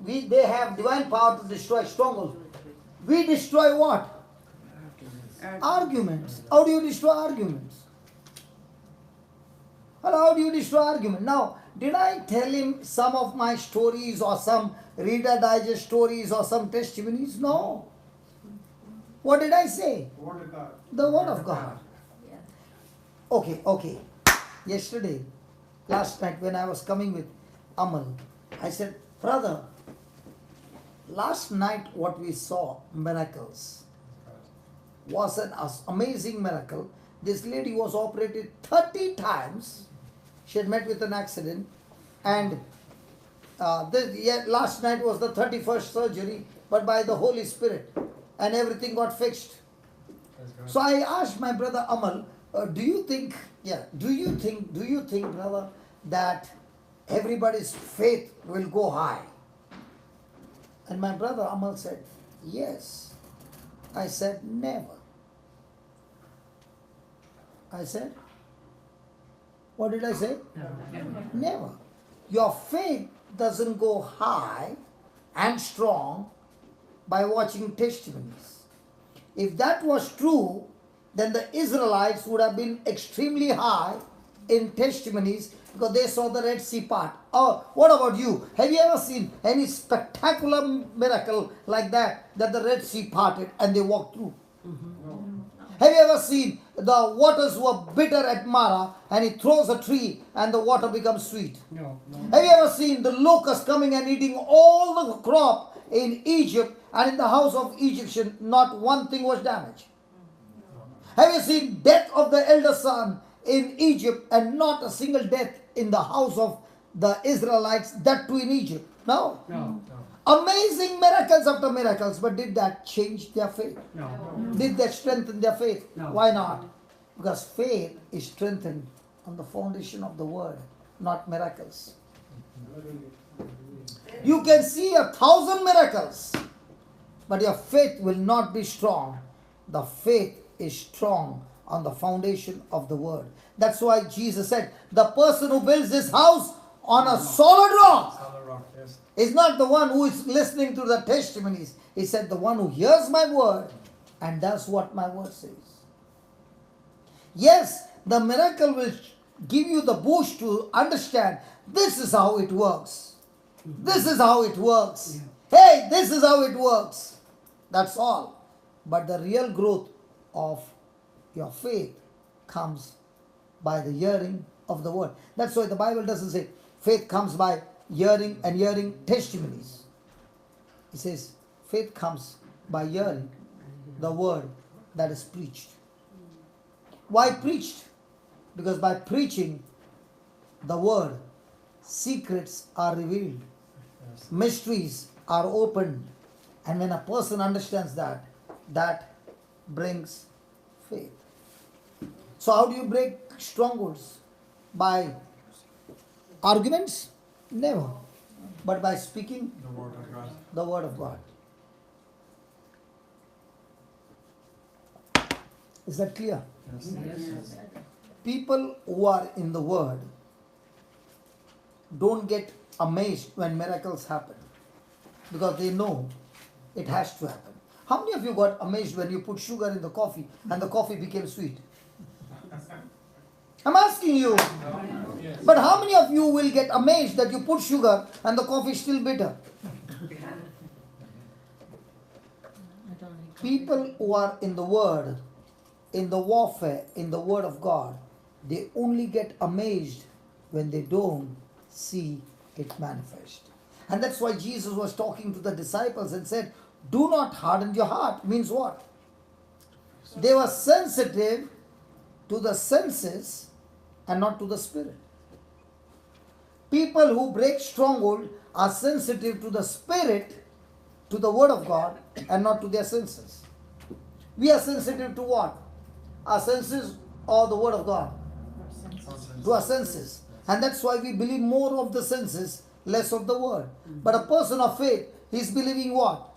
They have divine power to destroy strongholds. We destroy what? Arguments. How do you destroy arguments? How do you destroy argument? Now, did I tell him some of my stories or some Reader Digest stories or some testimonies? No. What did I say? The Word of God. The Word of God. Okay. Yesterday, last night when I was coming with Amal, I said, brother, last night what we saw, miracles, was an amazing miracle. This lady was operated 30 times. She had met with an accident, and last night was the 31st surgery, but by the Holy Spirit, and everything got fixed. So I asked my brother Amal, do you think, brother, that everybody's faith will go high? And my brother Amal said, yes. I said, never. I said, what did I say? Never. Your faith doesn't go high and strong by watching testimonies. If that was true, then the Israelites would have been extremely high in testimonies because they saw the Red Sea part. Oh, what about you? Have you ever seen any spectacular miracle like that the Red Sea parted and they walked through? Have you ever seen the waters were bitter at Mara and he throws a tree and the water becomes sweet? No. Have you ever seen the locust coming and eating all the crop in Egypt, and in the house of Egyptian not one thing was damaged? Have you seen death of the elder son in Egypt and not a single death in the house of the Israelites, that too in Egypt? No. Amazing miracles after miracles, but did that change their faith? No. Did that strengthen their faith? No. Why not? Because faith is strengthened on the foundation of the word, not miracles. You can see 1,000 miracles, but your faith will not be strong. The faith is strong on the foundation of the word. That's why Jesus said, the person who builds his house on a solid rock Solid rock, yes. is not the one who is listening to the testimonies. He said, the one who hears my word and does what my word says. Yes, the miracle will give you the boost to understand this is how it works. This is how it works. Hey, this is how it works. That's all. But the real growth of your faith comes by the hearing of the word. That's why the Bible doesn't say faith comes by hearing and hearing testimonies. It says faith comes by hearing the word that is preached. Why preached? Because by preaching the word, secrets are revealed. Mysteries are opened. And when a person understands that, that brings faith. So how do you break strongholds? By arguments? Never. But by speaking The Word of God. the word of God. Is that clear? Yes. People who are in the word don't get amazed when miracles happen, because they know it has to happen. How many of you got amazed when you put sugar in the coffee and the coffee became sweet? I'm asking you. But how many of you will get amazed that you put sugar and the coffee is still bitter? I don't think People who are in the Word, in the warfare, in the Word of God, they only get amazed when they don't see it manifest. And that's why Jesus was talking to the disciples and said, do not harden your heart. Means what? They were sensitive to the senses and not to the spirit. People who break stronghold are sensitive to the spirit, to the word of God, and not to their senses. We are sensitive to what? Our senses or the word of God? To our senses. And that's why we believe more of the senses, less of the word. But a person of faith, he's believing what?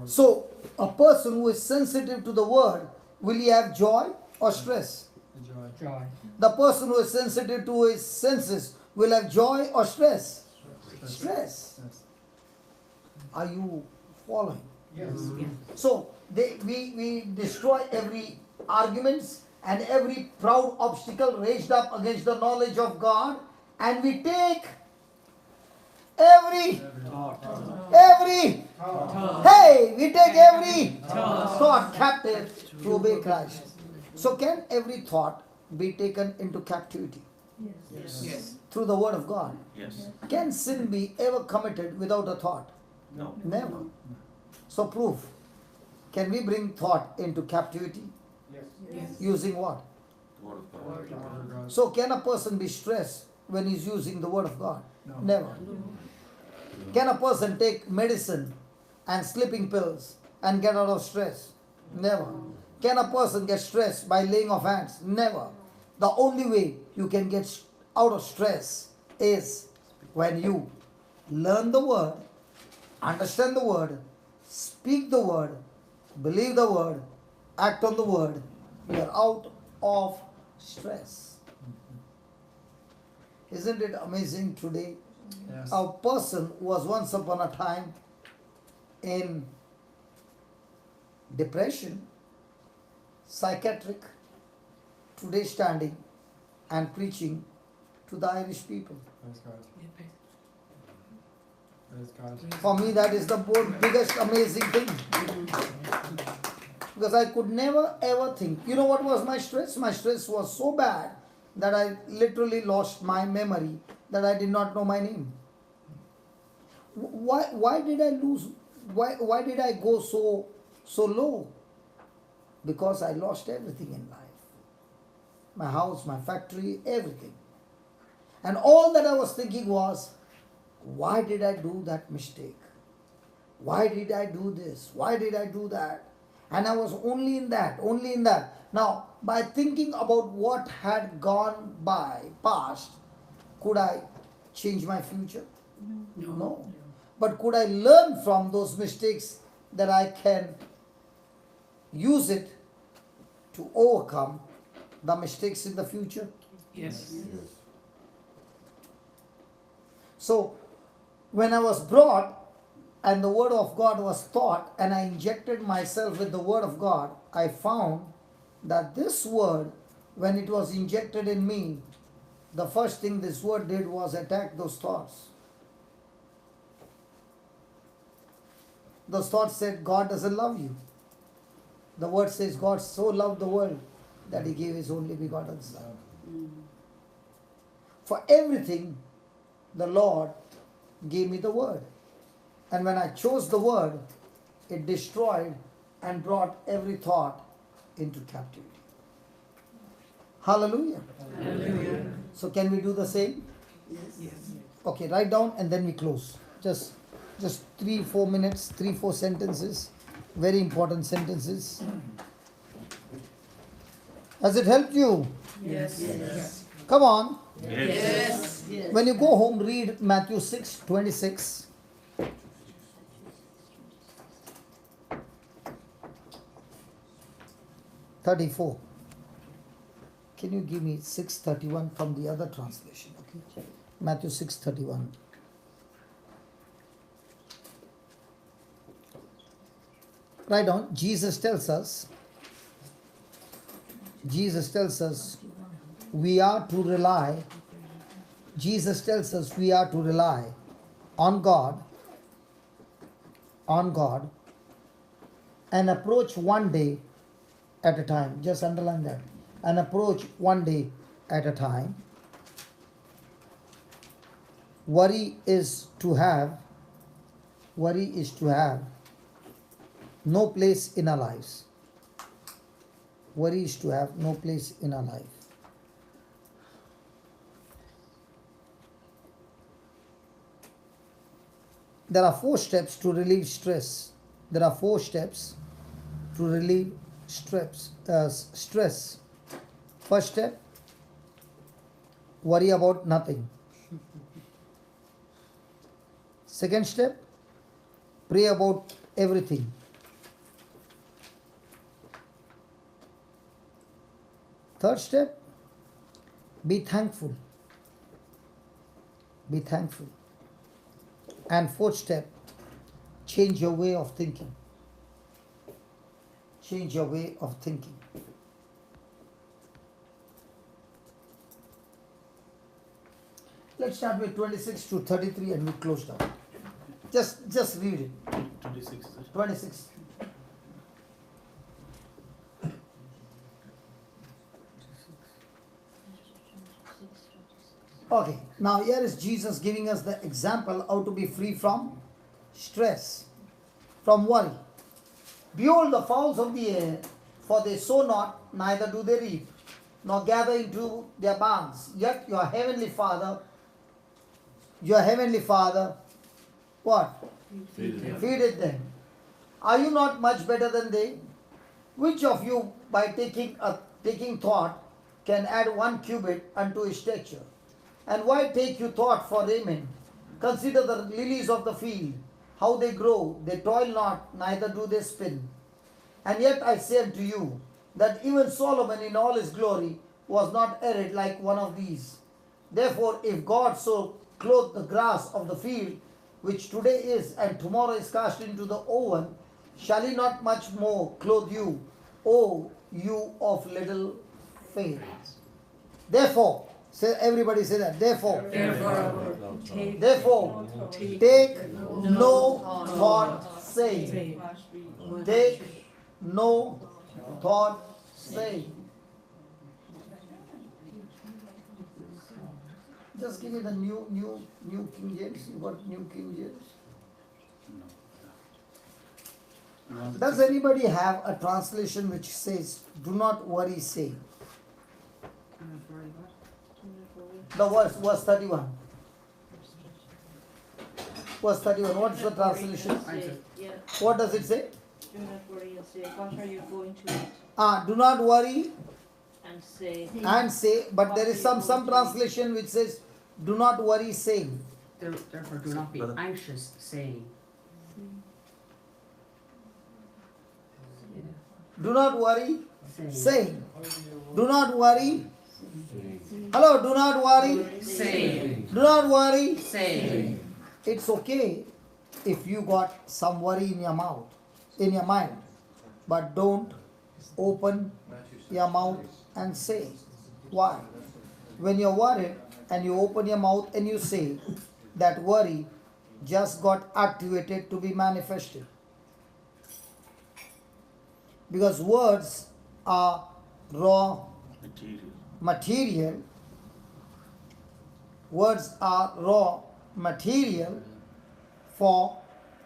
So, a person who is sensitive to the word, will he have joy or stress? Joy. The person who is sensitive to his senses will have joy or stress? Stress. Are you following? Yes. So, we destroy every arguments and every proud obstacle raised up against the knowledge of God, and we take every thought captive to obey Christ. So can every thought be taken into captivity Yes. through the word of God? Yes. Can sin be ever committed without a thought? No. Never. So proof. Can we bring thought into captivity? Yes. Using what? Word of God. So can a person be stressed when he's using the word of God? No. Never. Can a person take medicine and sleeping pills and get out of stress? Never. Can a person get stressed by laying of hands? Never. The only way you can get out of stress is when you learn the word, understand the word, speak the word, believe the word, act on the word. You are out of stress. Isn't it amazing today? Yes. A person who was once upon a time in depression, psychiatric, today standing and preaching to the Irish people. Praise God. Praise God. For me, that is the biggest amazing thing. Because I could never ever think. You know what was my stress? My stress was so bad that I literally lost my memory, that I did not know my name. Why did I lose? Why did I go so low? Because I lost everything in life. My house, my factory, everything. And all that I was thinking was, why did I do that mistake? Why did I do this? Why did I do that? And I was only in that. Now, by thinking about what had gone by, past, could I change my future? No. But could I learn from those mistakes that I can use it to overcome the mistakes in the future? Yes. So, when I was brought and the word of God was taught and I injected myself with the word of God, I found that this word, when it was injected in me, the first thing this word did was attack those thoughts. Those thoughts said, God doesn't love you. The word says, God so loved the world that he gave his only begotten Son. For everything, the Lord gave me the word. And when I chose the word, it destroyed and brought every thought into captivity. Hallelujah. Hallelujah. So can we do the same? Yes. Okay, write down and then we close. Just 3-4 minutes, 3-4 sentences. Very important sentences. Has it helped you? Yes. Come on. Yes. When you go home, read Matthew 6:26. (34). Can you give me 6:31 from the other translation? Okay. Matthew 6:31. Write down. Jesus tells us, Jesus tells us we are to rely. Jesus tells us we are to rely on God, and approach one day at a time. Just underline that. And approach one day at a time. Worry is to have no place in our lives. Worry is to have no place in our life. There are 4 steps to relieve stress. There are 4 steps to relieve stress. First step, worry about nothing. Second step, pray about everything. Third step, be thankful. Be thankful. And fourth step, change your way of thinking. Change your way of thinking. Let's start with 26 to 33 and we close down. Just read it. 26 is it? 26. Okay, now here is Jesus giving us the example how to be free from stress, from worry. Behold the fowls of the air, for they sow not, neither do they reap, nor gather into their barns. Yet your heavenly Father, what? Feedeth them. Are you not much better than they? Which of you, by taking thought, can add 1 cubit unto his stature? And why take you thought for raiment? Consider the lilies of the field, how they grow, they toil not, neither do they spin. And yet I say unto you, that even Solomon in all his glory was not arrayed like one of these. Therefore, if God so clothed the grass of the field, which today is and tomorrow is cast into the oven, shall he not much more clothe you, O you of little faith? Therefore, everybody say that. Therefore, take no thought saying. Take no thought saying. Just give me the new King James. You got New King James? No. Does anybody have a translation which says, "Do not worry, saying"? The verse 31. Verse 31. What's the translation? Yeah, What does it say? do not worry and say, what are you going to eat? Do not worry And say, and say, but there is some translation which says, "Do not worry, saying." Therefore, do not be anxious, saying. Do not worry, Saying. saying. Do not worry. Hello, do not worry. Saying. Do not worry. Saying. It's okay if you got some worry in your mouth, in your mind, but don't open your mouth and say. Why? When you're worried and you open your mouth and you say, that worry just got activated to be manifested. Because words are raw material. Words are raw material for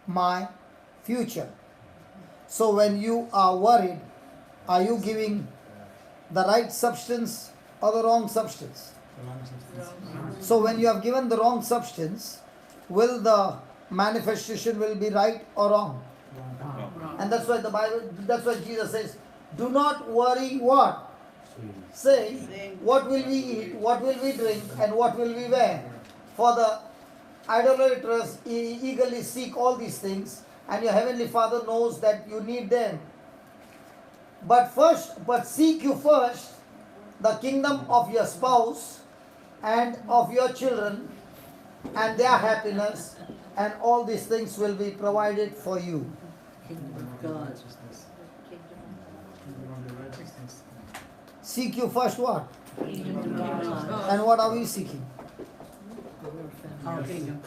my future. So when you are worried, are you giving the right substance or the wrong substance? So when you have given the wrong substance, will the manifestation will be right or wrong? And that's why that's why Jesus says, do not worry what? Say, what will we eat, what will we drink, and what will we wear? For the idolaters eagerly seek all these things, and your heavenly Father knows that you need them. But seek you first the kingdom of your spouse and of your children and their happiness, and all these things will be provided for you. kingdom of God. Seek you first what? Kingdom of God. And what are we seeking? Our kingdom.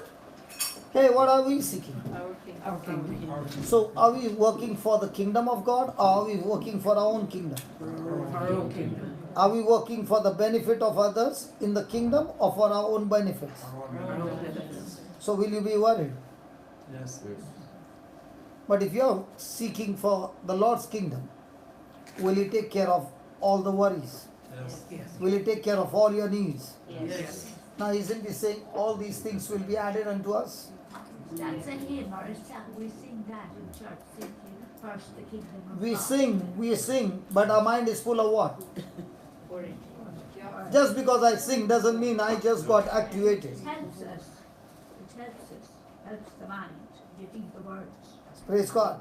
Hey, what are we seeking? Our King. Our kingdom. So are we working for the kingdom of God, or are we working for our own kingdom? Our own kingdom. Are we working for the benefit of others in the kingdom or for our own benefits? Our own benefits. So will you be worried? Yes. But if you are seeking for the Lord's kingdom, will He take care of all the worries? Yes. Yes. Will He take care of all your needs? Yes. Now isn't He saying all these things will be added unto us? That's a hymn or a song. We sing that in church. Seek ye first the kingdom of God. We sing, but our mind is full of what? Worry. Yeah. Just because I sing doesn't mean I just got activated. It helps us. It helps us. Helps the mind. You think the words. Praise God.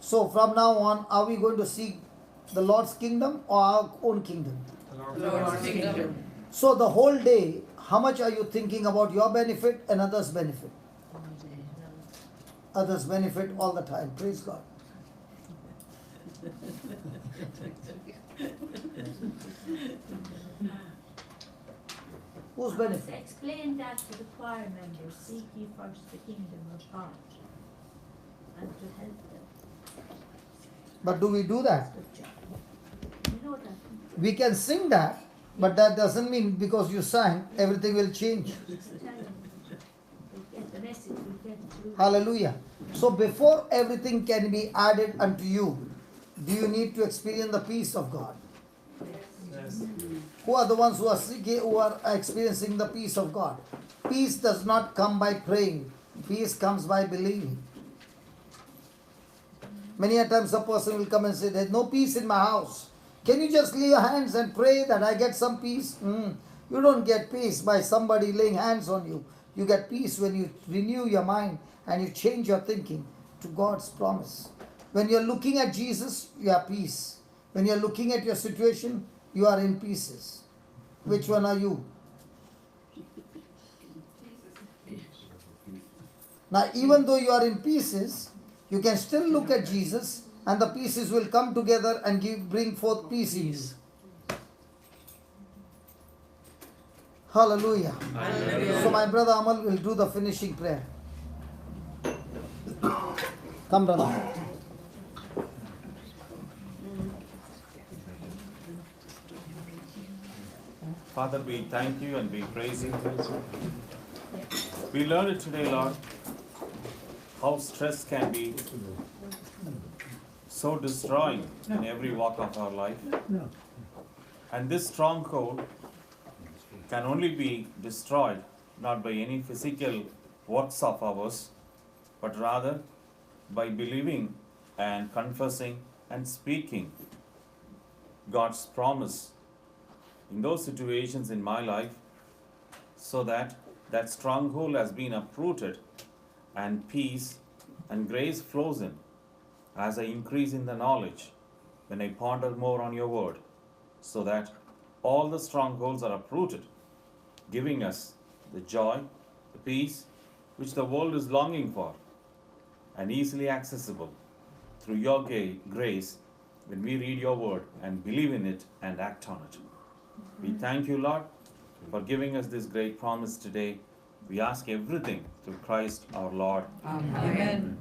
So from now on, are we going to seek the Lord's kingdom or our own kingdom? Lord's kingdom. So the whole day, how much are you thinking about your benefit and others' benefit? Others' benefit all the time. Praise God. Whose benefit? Explain that to the choir members. Seek ye first the kingdom of God. And to help them. But do we do that? You know that. We can sing that, but that doesn't mean because you sang, everything will change. Tell them. We get the message. We get through. Hallelujah. So before everything can be added unto you, do you need to experience the peace of God? Yes. Who are the ones who are seeking, who are experiencing the peace of God? Peace does not come by praying. Peace comes by believing. Many a times a person will come and say, there's no peace in my house. Can you just lay your hands and pray that I get some peace? You don't get peace by somebody laying hands on you. You get peace when you renew your mind and you change your thinking to God's promise. When you're looking at Jesus, you have peace. When you're looking at your situation, you are in pieces. Which one are you? Now, even though you are in pieces, you can still look at Jesus and the pieces will come together and bring forth peace in you. Hallelujah. Hallelujah. So my brother Amal will do the finishing prayer. Come, brother. Father, we thank you and we praise you. We learned it today, Lord, how stress can be so destroying in every walk of our life. And this stronghold can only be destroyed not by any physical works of ours, but rather by believing and confessing and speaking God's promise in those situations in my life, so that that stronghold has been uprooted and peace and grace flows in as I increase in the knowledge when I ponder more on your word, so that all the strongholds are uprooted, giving us the joy, the peace which the world is longing for, and easily accessible through your grace when we read your word and believe in it and act on it. We thank you, Lord, for giving us this great promise today. We ask everything through Christ our Lord. Amen.